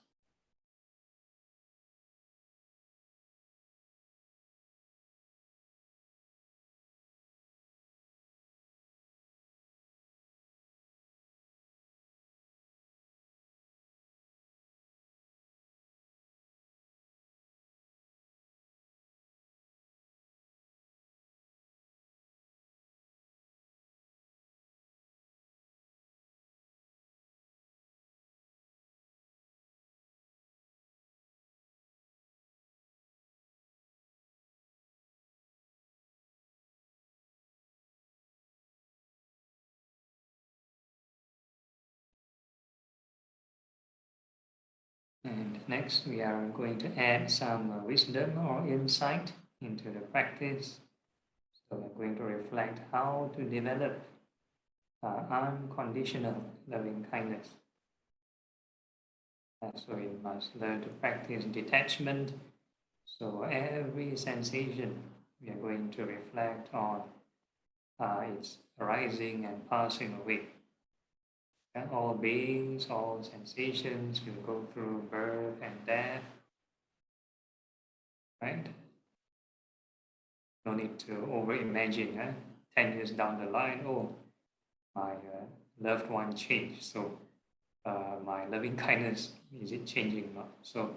And next, we are going to add some wisdom or insight into the practice. So we're going to reflect how to develop unconditional loving kindness. So we must learn to practice detachment. So every sensation we are going to reflect on its arising and passing away. And all beings, all sensations will go through birth and death, right? No need to over-imagine. 10 years down the line, oh, my loved one changed, so my loving kindness, is it changing or not? So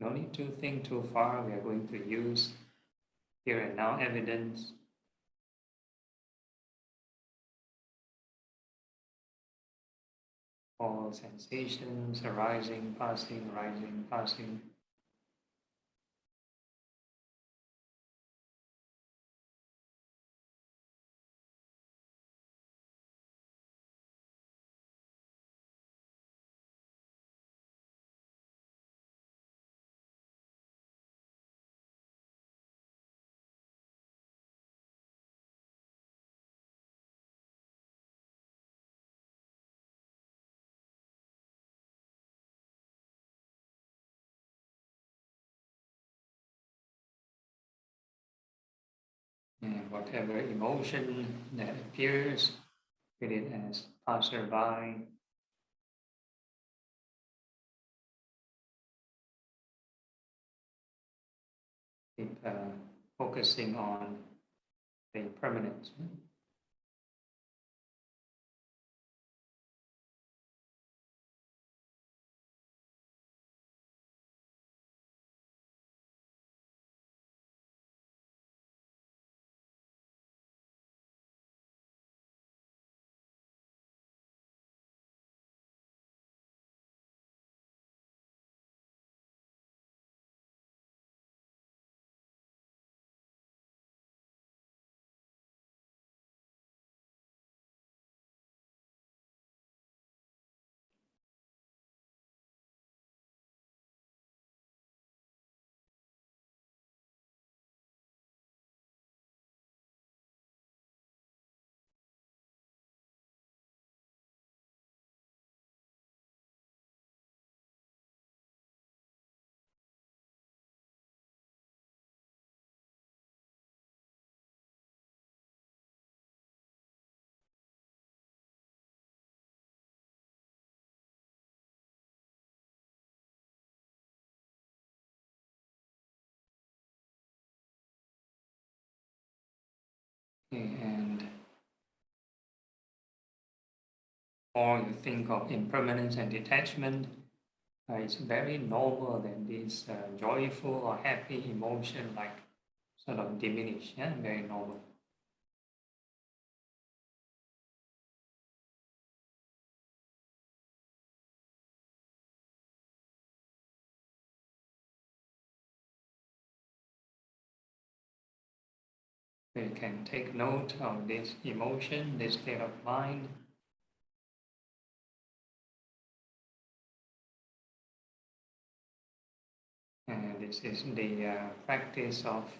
no need to think too far. We are going to use here and now evidence. All sensations arising, passing, arising, passing. And whatever emotion that appears, treat it as passerby. Keep focusing on the impermanence. And or you think of impermanence and detachment, it's very normal that this joyful or happy emotion like sort of diminish. Very normal. We can take note of this emotion, this state of mind. And this is the practice of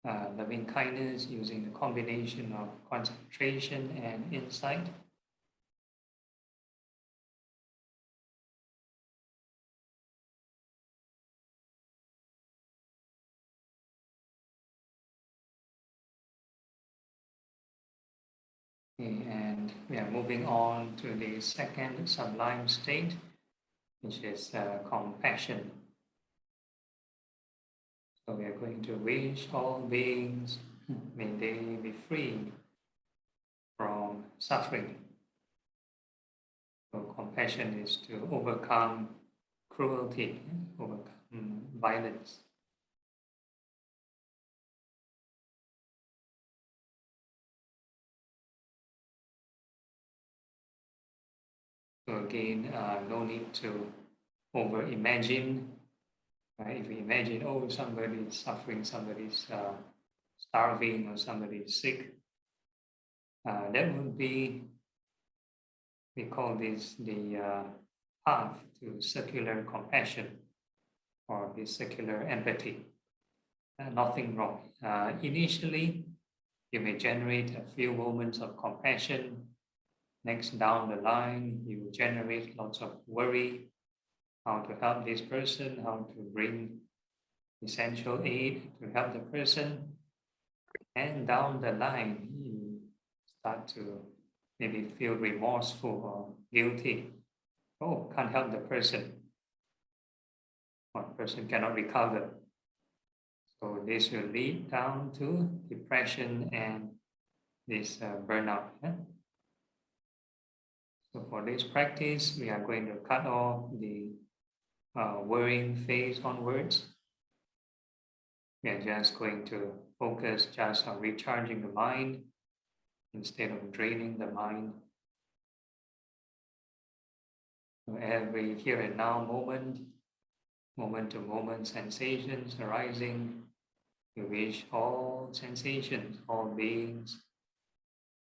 loving kindness using the combination of concentration and insight. And we are moving on to the second sublime state, which is compassion. So we are going to wish all beings, may they be free from suffering. So compassion is to overcome cruelty, overcome violence. So again, no need to over-imagine. If we imagine, oh, somebody is suffering, somebody is starving, or somebody is sick, that would be, we call this the path to circular compassion or the circular empathy. Nothing wrong. Initially, you may generate a few moments of compassion. Next, down the line, you generate lots of worry, how to help this person, how to bring essential aid to help the person. And down the line, you start to maybe feel remorseful or guilty. Oh, can't help the person. One person cannot recover. So this will lead down to depression and this burnout. So for this practice, we are going to cut off the worrying phase onwards. We are just going to focus just on recharging the mind instead of draining the mind. So every here and now moment, moment to moment sensations arising, we wish all sensations, all beings,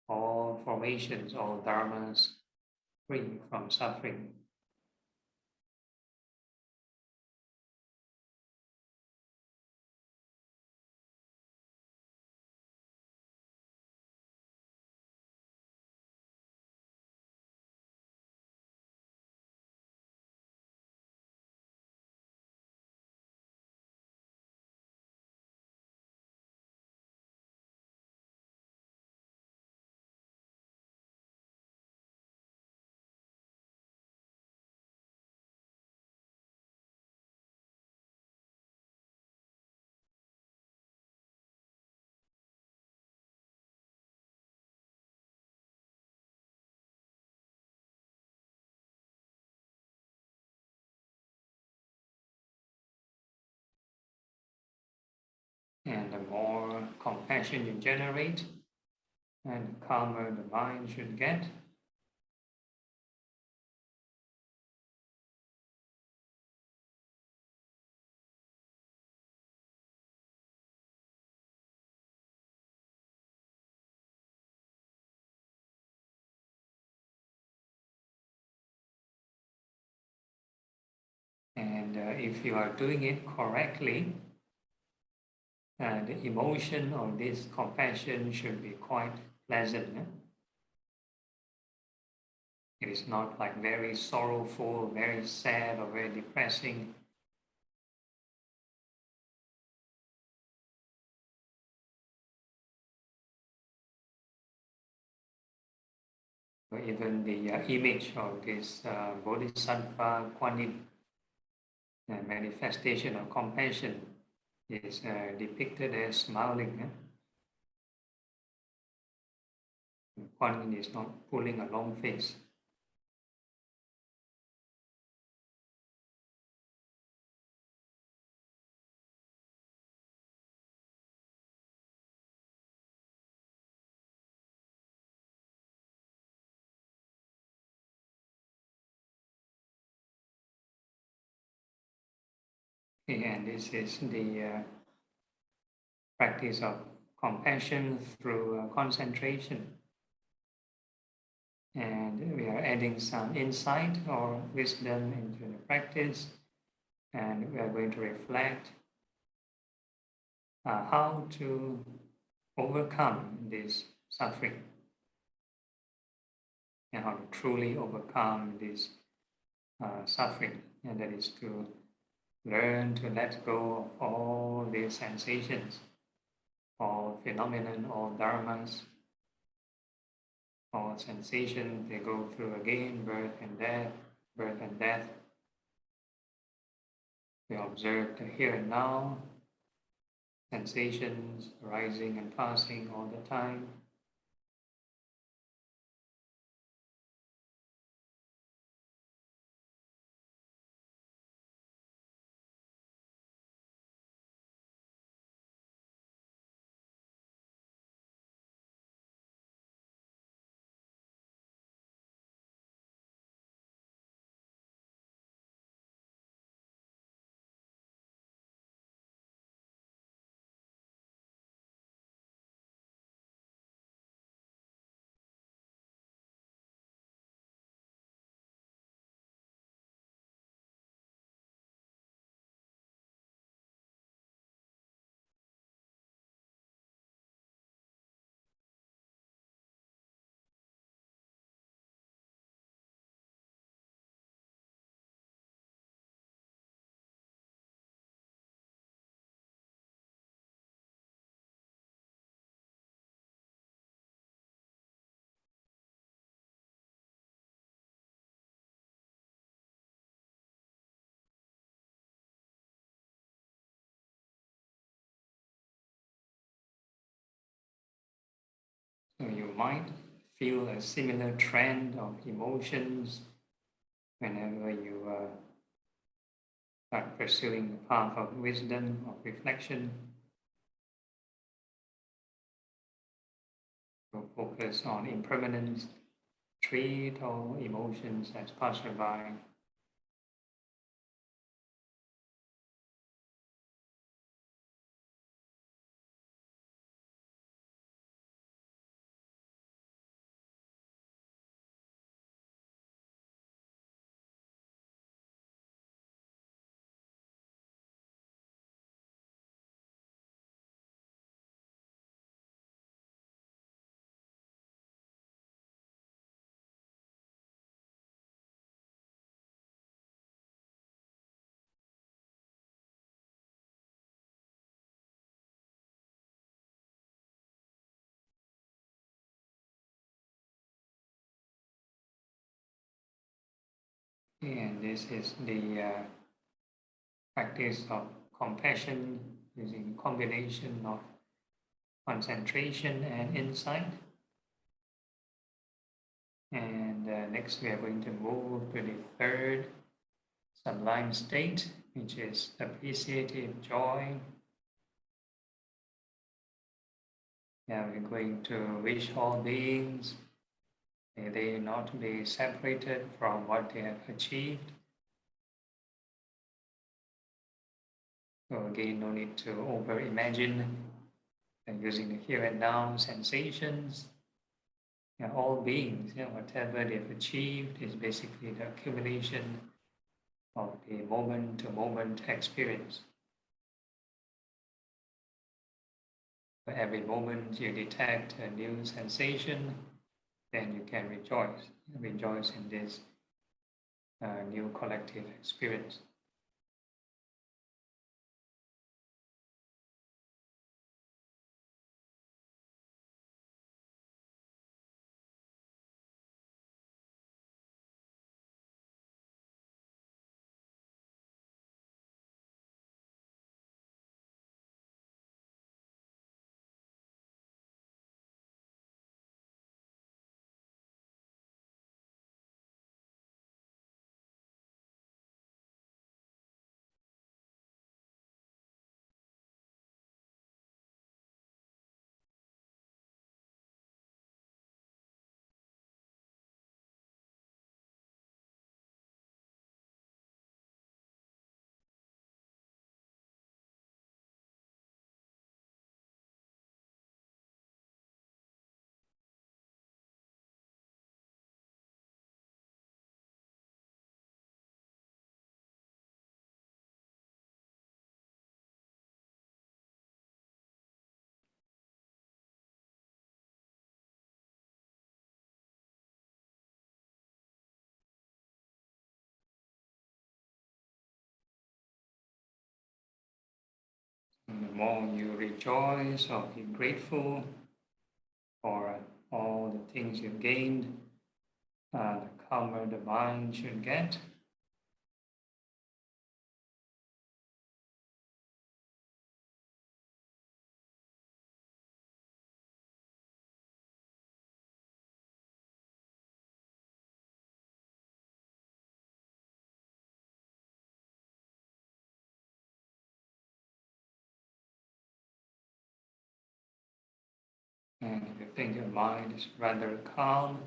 all formations, all dharmas free from suffering. And the more compassion you generate, and the calmer the mind should get. And if you are doing it correctly, the emotion of this compassion should be quite pleasant. It is not like very sorrowful, very sad, or very depressing. Or even the image of this Bodhisattva Kuan Yin, manifestation of compassion, is depicted as smiling. Kuan Yin is not pulling a long face. And this is the practice of compassion through concentration. And we are adding some insight or wisdom into the practice, and we are going to reflect how to overcome this suffering and how to truly overcome this suffering, and that is to learn to let go of all these sensations, all phenomenon, all dharmas, all sensations. They go through again, birth and death, birth and death. We observe the here and now, sensations arising and passing all the time. So you might feel a similar trend of emotions whenever you start pursuing the path of wisdom, of reflection. So focus on impermanence, treat all emotions as passerby. And this is the practice of compassion using combination of concentration and insight. And next we are going to move to the third sublime state, which is appreciative joy. Now we're going to wish all beings, may they not be separated from what they have achieved. So again, no need to over-imagine using the here and now sensations. All beings, whatever they've achieved is basically the accumulation of the moment-to-moment experience. For every moment you detect a new sensation, then you can rejoice in this new collective experience. And the more you rejoice or be grateful for all the things you've gained, the calmer the mind should get. And if you think your mind is rather calm,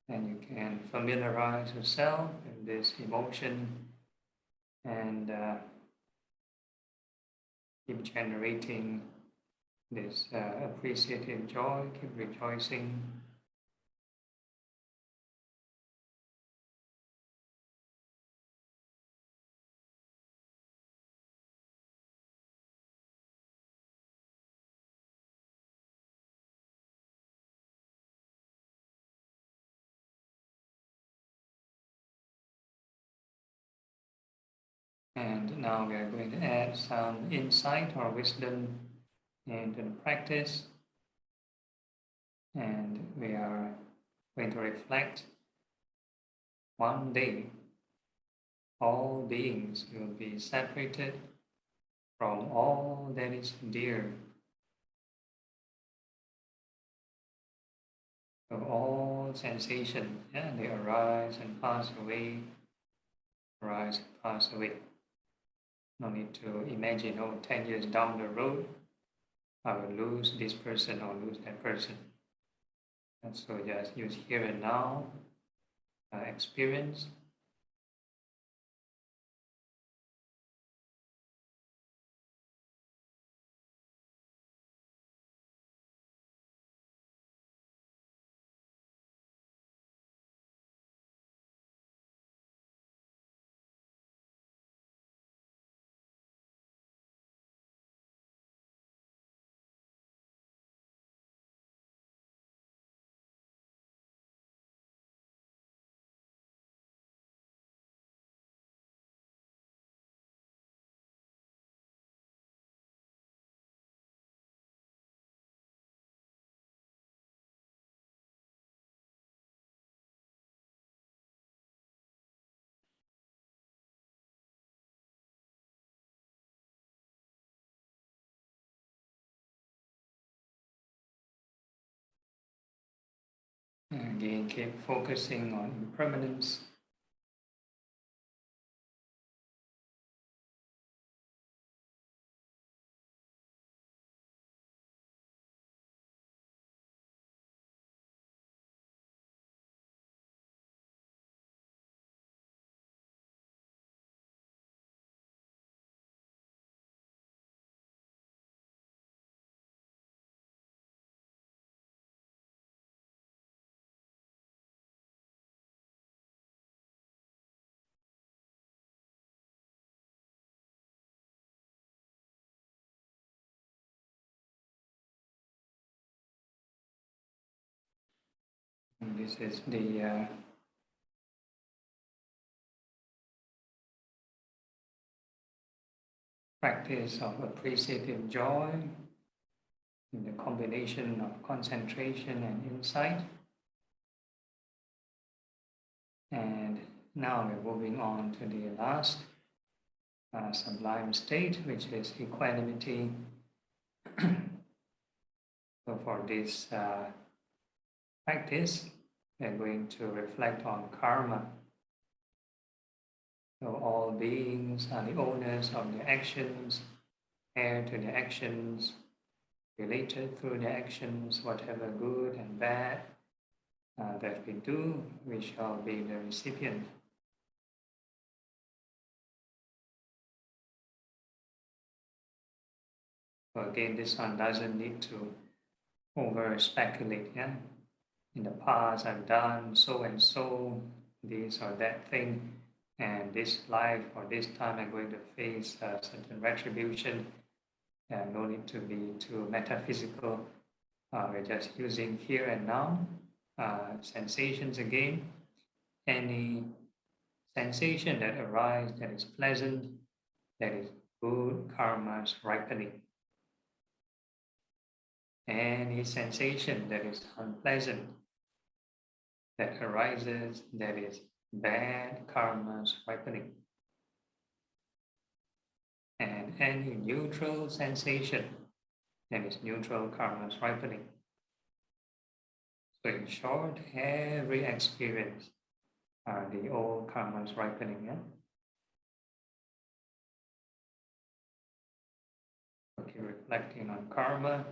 then you can familiarize yourself with this emotion and keep generating this appreciative joy, keep rejoicing. And now we are going to add some insight or wisdom into the practice. And we are going to reflect one day all beings will be separated from all that is dear. So all sensations, yeah, they arise and pass away, arise and pass away. No need to imagine, 10 years down the road, I will lose this person or lose that person. And so just use here and now experience. Again, keep focusing on impermanence. And this is the practice of appreciative joy in the combination of concentration and insight. And now we're moving on to the last sublime state, which is equanimity. So for this practice, we're going to reflect on karma. So all beings are the owners of their actions, heir to their actions, related through their actions, whatever good and bad that we do, we shall be the recipient. So again, this one doesn't need to over speculate. Yeah, in the past I've done so and so, this or that thing, and this life or this time I'm going to face certain retribution. No need to be too metaphysical. We're just using here and now sensations again. Any sensation that arises that is pleasant, that is good, karma's ripening. Any sensation that is unpleasant, that arises, that is bad, karma's ripening. And any neutral sensation, that is neutral, karma's ripening. So in short, every experience are the old karma's ripening. Yeah? Okay, reflecting on karma.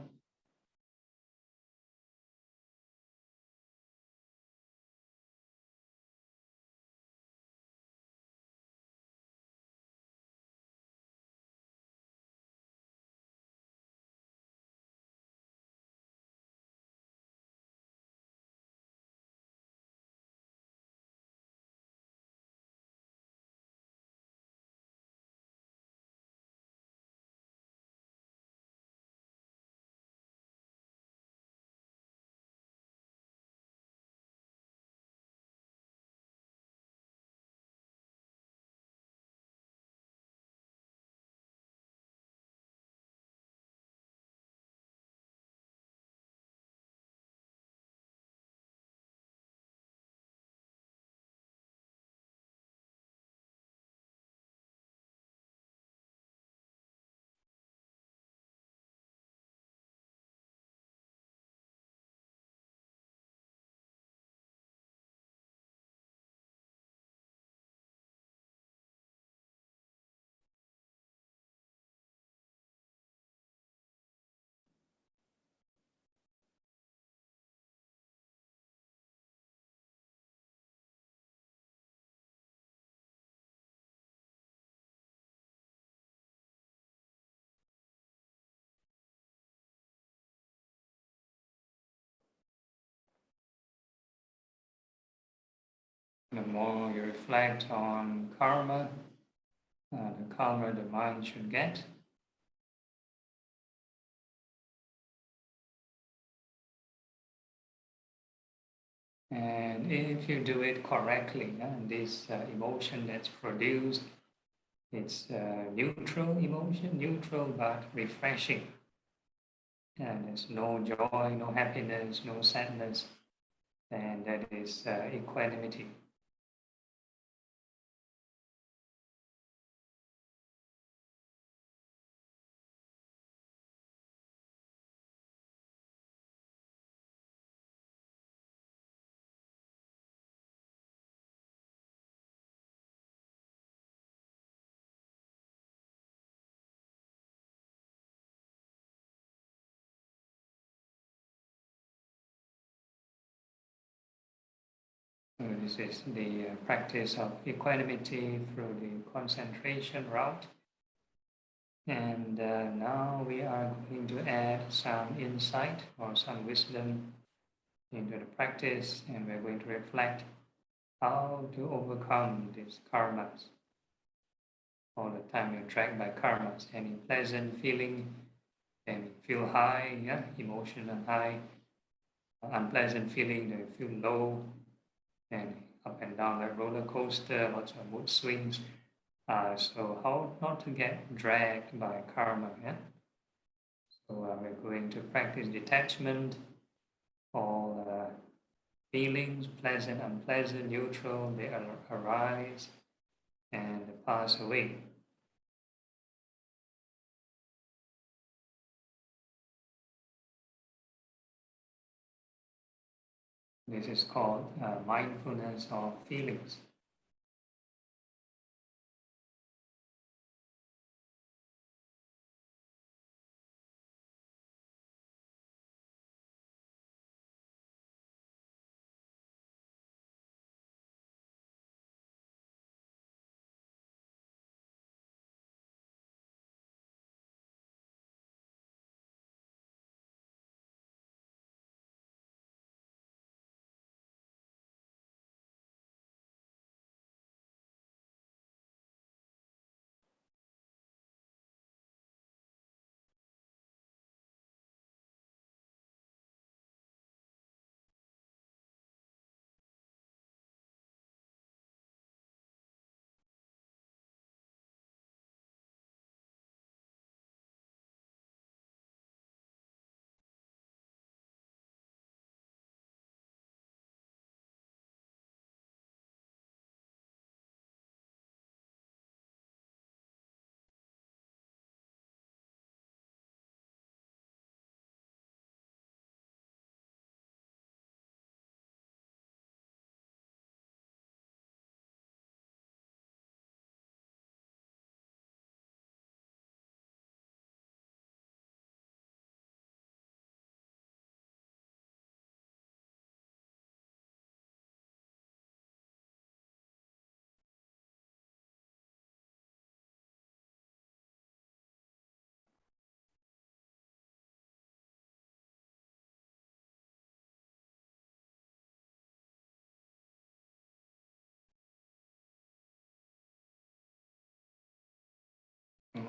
The more you reflect on karma, the calmer the mind should get. And if you do it correctly, this emotion that's produced, it's neutral emotion, neutral but refreshing. And there's no joy, no happiness, no sadness, and that is equanimity. So this is the practice of equanimity through the concentration route. And now we are going to add some insight or some wisdom into the practice, and we're going to reflect how to overcome these karmas. All the time you're tracked by karmas, any pleasant feeling, then you feel high, emotional high, unpleasant feeling, then you feel low, and up and down like roller coaster, lots of mood swings. So how not to get dragged by karma, So we're going to practice detachment, all feelings, pleasant, unpleasant, neutral, they arise and pass away. This is called mindfulness of feelings.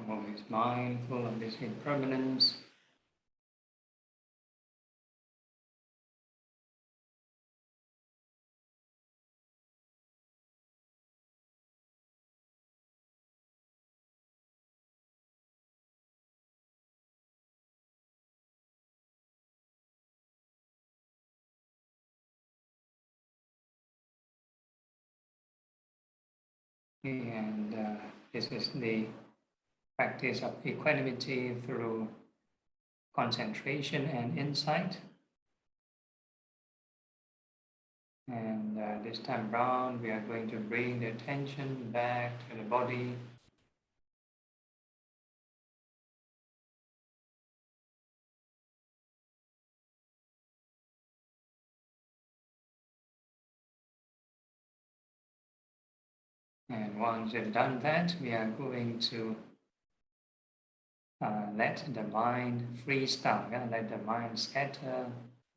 Always mindful of this impermanence. And this is the practice of equanimity through concentration and insight. And this time round, we are going to bring the attention back to the body. And once you've done that, we are going to let the mind freestyle, let the mind scatter,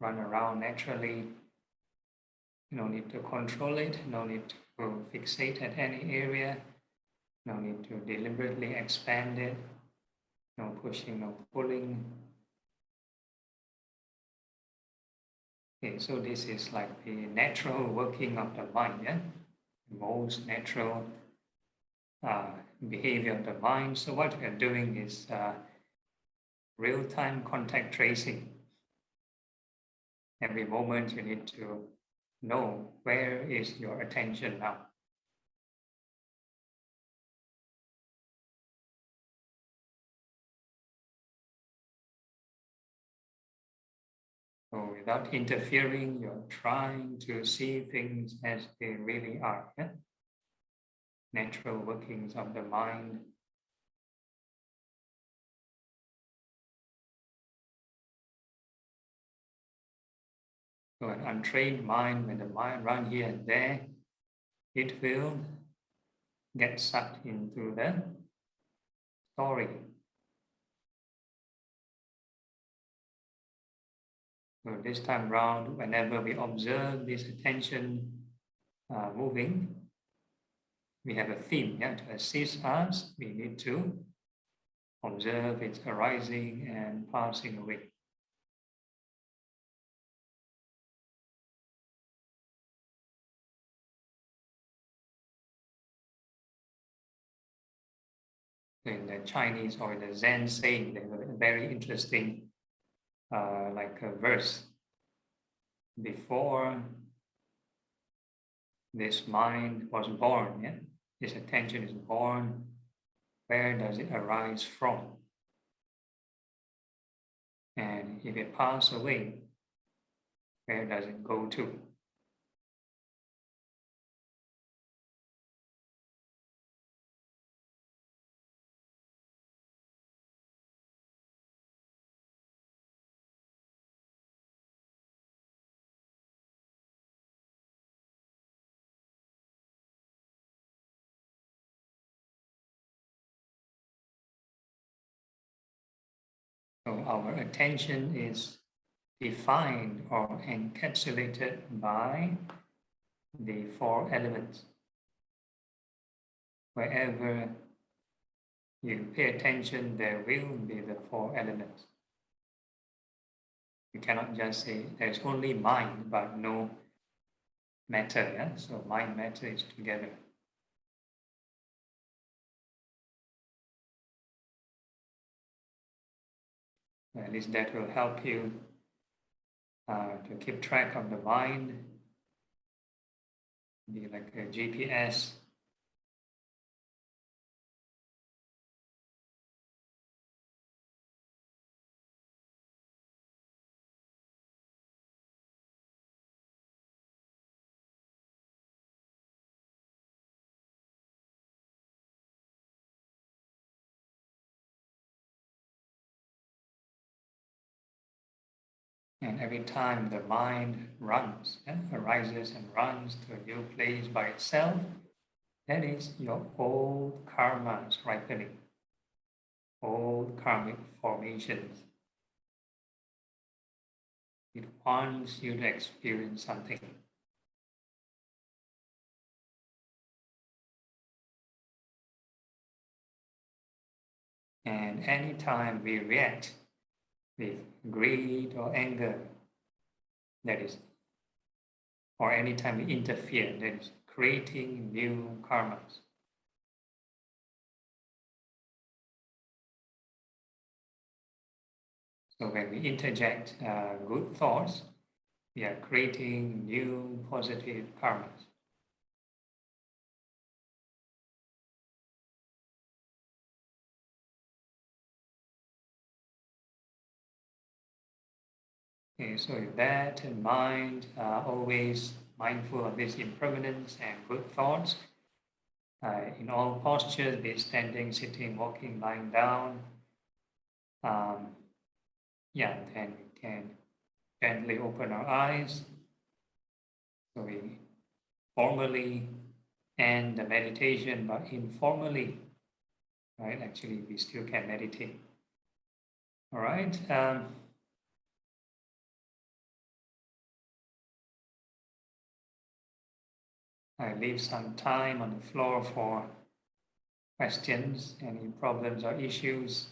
run around naturally. No need to control it, no need to fixate at any area, no need to deliberately expand it, no pushing, no pulling. Okay, so this is like the natural working of the mind, yeah? The most natural behavior of the mind. So what we are doing is real-time contact tracing. Every moment you need to know where is your attention now. So without interfering, you're trying to see things as they really are. Yeah? Natural workings of the mind. So an untrained mind, when the mind runs here and there, it will get sucked into the story. So this time round, whenever we observe this attention moving, we have a theme, yeah, to assist us. We need to observe its arising and passing away. In the Chinese or in the Zen saying, they have a very interesting like a verse. Before this mind was born, yeah, this attention is born, where does it arise from? And if it passes away, where does it go to? So our attention is defined or encapsulated by the four elements. Wherever you pay attention, there will be the four elements. You cannot just say there's only mind but no matter. Yeah? So mind, matter is together. At least that will help you to keep track of the mind, be like a GPS. And every time the mind runs, yeah, arises and runs to a new place by itself, that is your old karmas ripening, old karmic formations. It wants you to experience something. And anytime we react with greed or anger, that is, or anytime we interfere, that is creating new karmas. So when we interject good thoughts, we are creating new positive karmas. Okay, so with that in mind, always mindful of this impermanence and good thoughts. In all postures, be it standing, sitting, walking, lying down. Yeah, then we can gently open our eyes. So we formally end the meditation, but informally, right? Actually, we still can meditate. All right. I leave some time on the floor for questions, any problems or issues.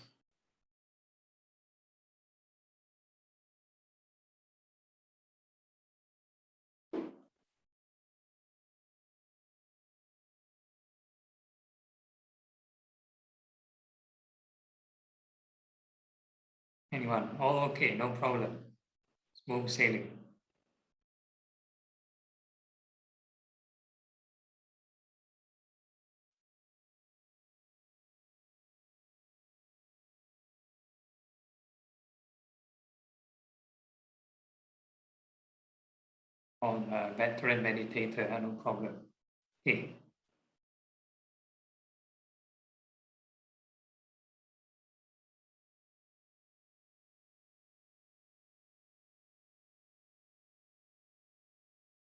Anyone? All okay, no problem. Smooth sailing. On veteran meditator, no problem. Okay.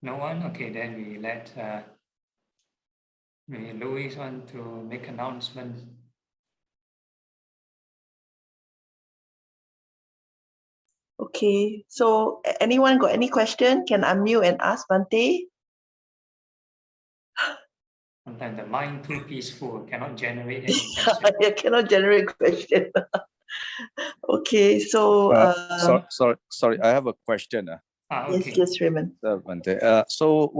No one? Okay, then we let maybe Louis want to make announcements. Okay, so anyone got any question? Can unmute and ask Bante? Sometimes the mind too peaceful, cannot generate any question. I cannot generate question. Okay, so Sorry, I have a question. yes, Okay. yes, Raymond. So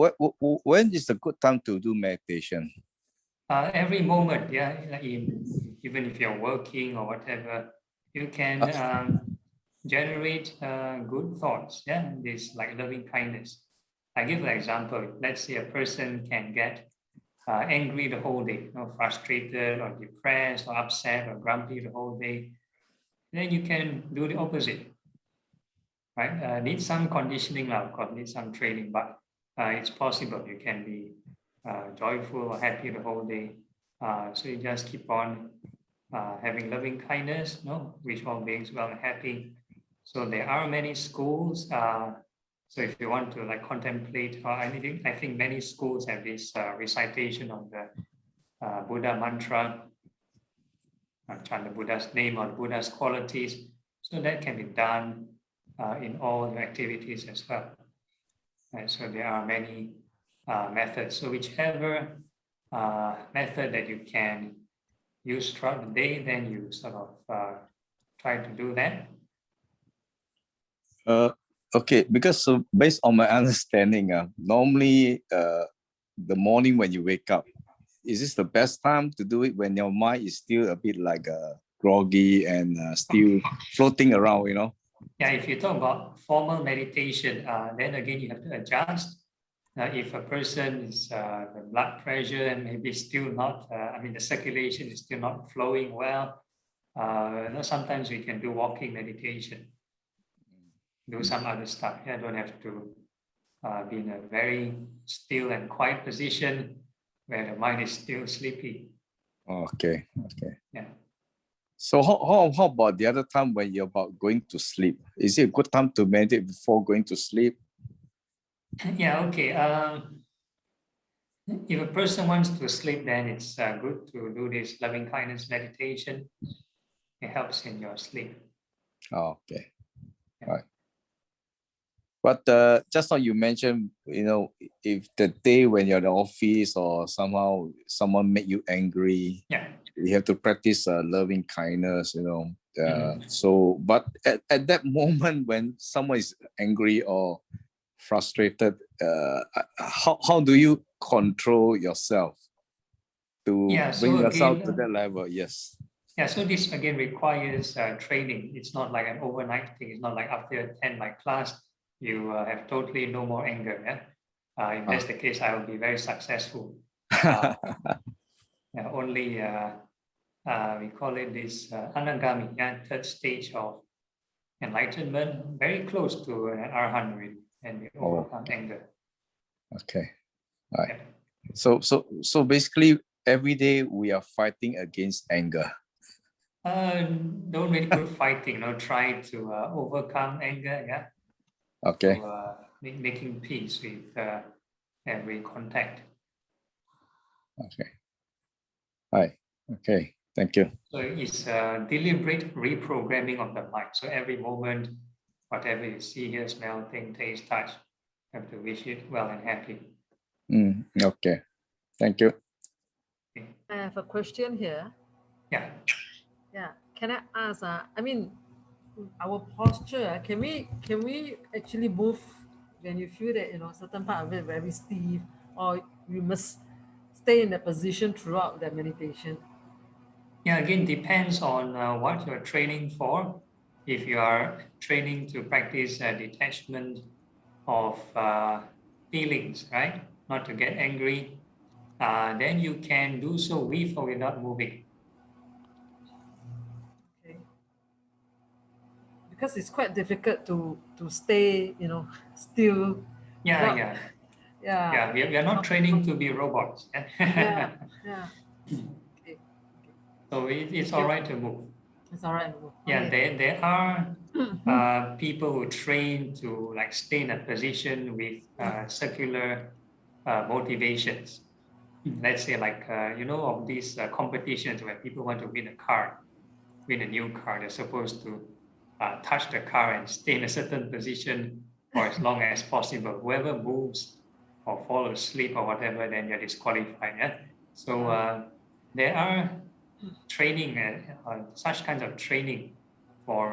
when is a good time to do meditation? Every moment, yeah. Even if you're working or whatever, you can generate good thoughts. Yeah, this like loving kindness. I give an example. Let's say a person can get angry the whole day, frustrated or depressed or upset or grumpy the whole day. Then you can do the opposite, right? Need some conditioning, of course, need some training, but it's possible. You can be joyful or happy the whole day. So you just keep on having loving kindness, wish all beings well and happy. So there are many schools. So if you want to like contemplate or anything, I think many schools have this recitation of the Buddha mantra, chant the Buddha's name or Buddha's qualities. So that can be done in all your activities as well. Right? So there are many methods. So whichever method that you can use throughout the day, then you sort of try to do that. Okay, because based on my understanding, normally the morning when you wake up, is this the best time to do it when your mind is still a bit like groggy and still floating around, Yeah, if you talk about formal meditation, then again you have to adjust. If a person is the blood pressure and maybe still not, the circulation is still not flowing well, sometimes we can do walking meditation, do some other stuff. Yeah, don't have to be in a very still and quiet position where the mind is still sleepy. Okay. Yeah. So how about the other time when you're about going to sleep? Is it a good time to meditate before going to sleep? Yeah, okay. If a person wants to sleep, then it's good to do this loving kindness meditation. It helps in your sleep. Oh, okay. Yeah. All right. But just now you mentioned, if the day when you're in the office or somehow someone made you angry, Yeah. you have to practice loving kindness, So, but at that moment when someone is angry or frustrated, how do you control yourself to bring yourself to that level? Yes. Yeah, so this again requires training. It's not like an overnight thing. It's not like after you attend my class, you have totally no more anger. Yeah? If that's the case, I will be very successful. Only we call it this anagami, third stage of enlightenment, very close to an arhat really, and we overcome anger. Okay, all right. Yeah. So basically, every day we are fighting against anger. Don't really put fighting. Try to overcome anger. Yeah. Okay. So, making peace with every contact. Okay. Hi. Okay. Thank you. So it's a deliberate reprogramming of the mind. So every moment, whatever you see, hear, smell, think, taste, touch, you have to wish it well and happy. Okay. Thank you. I have a question here. Yeah. Yeah. Can I ask? I mean, our posture. Can we actually move when you feel that certain part of it very stiff, or you must stay in that position throughout the meditation? Yeah, again, depends on what you're training for. If you are training to practice detachment of feelings, right? Not to get angry, then you can do so with or without moving. Okay. Because it's quite difficult to stay, still. Yeah, without- yeah, Yeah. yeah. We are not training to be robots. Yeah. Yeah. Okay. So it's Thank all you. right to move. It's all right. Yeah, Okay. there are people who train to like stay in a position with circular motivations. Let's say like, of these competitions where people want to win a car, win a new car, they're supposed to touch the car and stay in a certain position for as long as possible. Whoever moves or fall asleep or whatever, then you're disqualified. Yeah? So there are training, such kinds of training for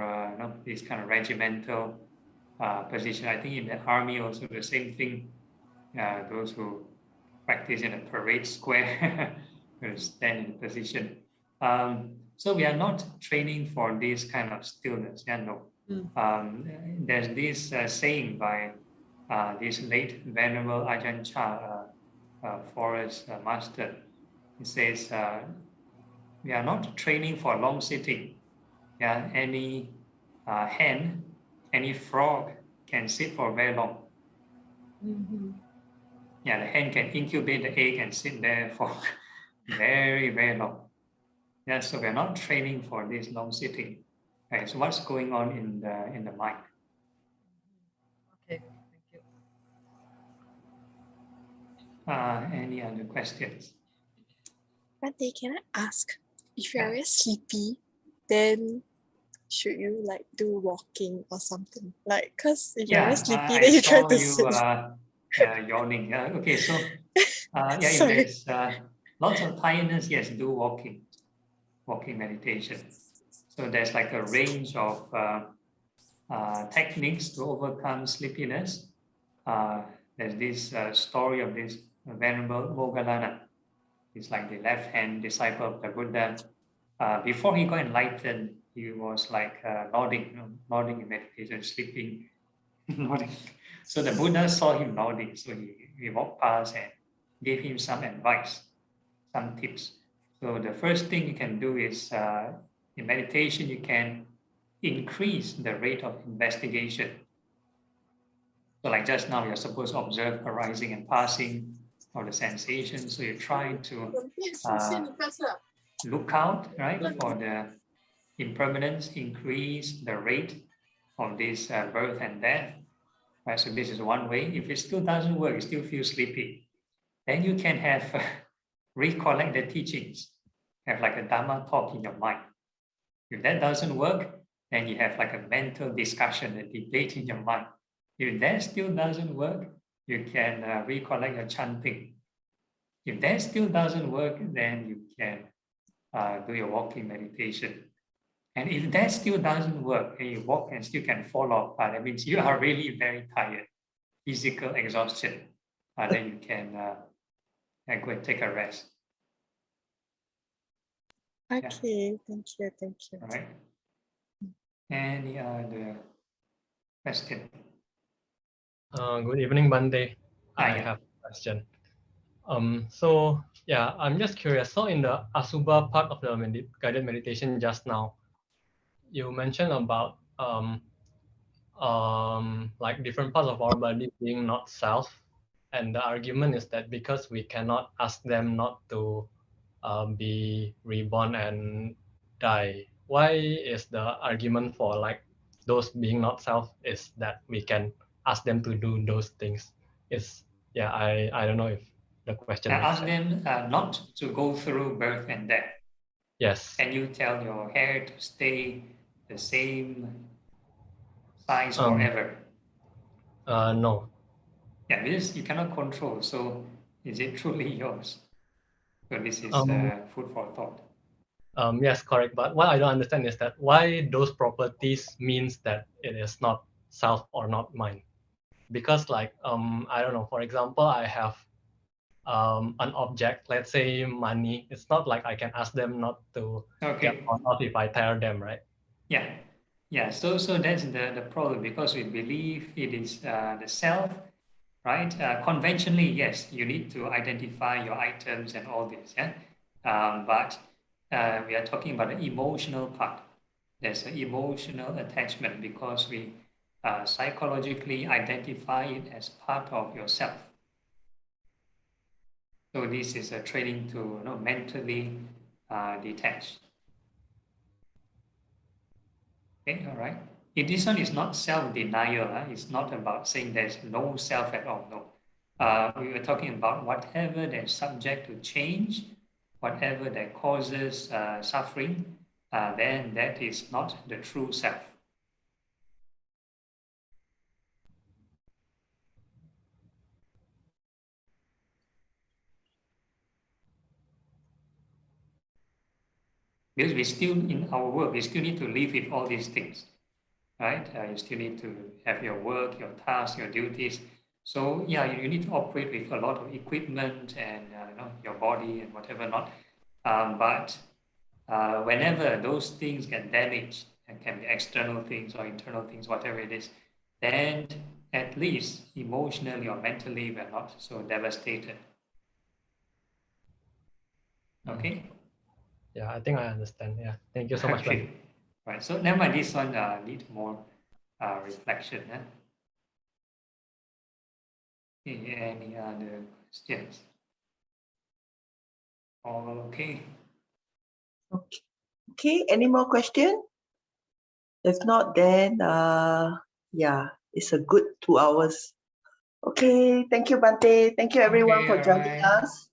this kind of regimental position. I think in the army also the same thing. Those who practice in a parade square will stand in position. So we are not training for this kind of stillness. Yeah, no. There's this saying by this late Venerable Ajahn Chah, Forest Master. He says, we are not training for long sitting. Yeah, any hen, any frog can sit for very long. Yeah, the hen can incubate the egg and sit there for very, very long. Yeah, so we're not training for this long sitting. Okay, so what's going on in the mind? Okay, thank you. Any other questions? Bante, can I ask, if you're very sleepy, then should you like do walking or something? Like, cause if you're very sleepy, I then you try saw to you sleep. yawning. Okay, so if Sorry. there's lots of tiredness, yes, do walking meditation. So there's like a range of techniques to overcome sleepiness. There's this story of this Venerable Moggallana. He's like the left-hand disciple of the Buddha. Before he got enlightened, he was like nodding in meditation, sleeping, nodding. So the Buddha saw him nodding, so he walked past and gave him some advice, some tips. So the first thing you can do is in meditation, you can increase the rate of investigation. So like just now, you're supposed to observe arising and passing of the sensations. So you try to look out, right, for the impermanence, increase the rate of this birth and death. Right, so this is one way. If it still doesn't work, you still feel sleepy, then you can have recollect the teachings, have like a Dhamma talk in your mind. If that doesn't work, then you have like a mental discussion, a debate in your mind. If that still doesn't work, you can recollect your chanting. If that still doesn't work, then you can do your walking meditation. And if that still doesn't work and you walk and still can fall off, that means you are really very tired, physical exhaustion. Then you can go and take a rest. Okay, thank you. All right. Any other question? Good evening, Bante. I Yeah. have a question. So yeah, I'm just curious. So in the Asubha part of the guided meditation just now, you mentioned about like different parts of our body being not self, and the argument is that because we cannot ask them not to be reborn and die. Why is the argument for like those being not self is that we can ask them to do those things? I don't know if the question makes Ask sense. them not to go through birth and death. Yes. Can you tell your hair to stay the same size forever? No. Yeah, because you cannot control. So Is it truly yours? So this is food for thought. Yes, correct. But what I don't understand is that why those properties means that it is not self or not mine. Because like, I don't know, for example, I have an object, let's say money. It's not like I can ask them not to get Okay. caught off if I tear them, right? Yeah. Yeah. So that's the problem, because we believe it is the self, right? Conventionally, yes, you need to identify your items and all this. Yeah. But we are talking about the emotional part. There's an emotional attachment because we psychologically identify it as part of yourself. So this is a training to mentally detach. Okay, all right. This one is not self-denial. It's not about saying there's no self at all. No. We were talking about whatever that's subject to change, whatever that causes suffering, then that is not the true self. Because we still, in our work, we still need to live with all these things, right? You still need to have your work, your tasks, your duties. So yeah, you need to operate with a lot of equipment and your body and whatever not. But whenever those things get damaged, and can be external things or internal things, whatever it is, then at least emotionally or mentally we're not so devastated. Okay. Yeah, I think I understand. Yeah, thank you so much. Okay. Right. So never mind. This one need more reflection. Okay, any other questions? All okay. Okay, any more question? If not, then yeah, it's a good 2 hours. Okay, thank you, Bante. Thank you everyone Okay, for all joining right. us.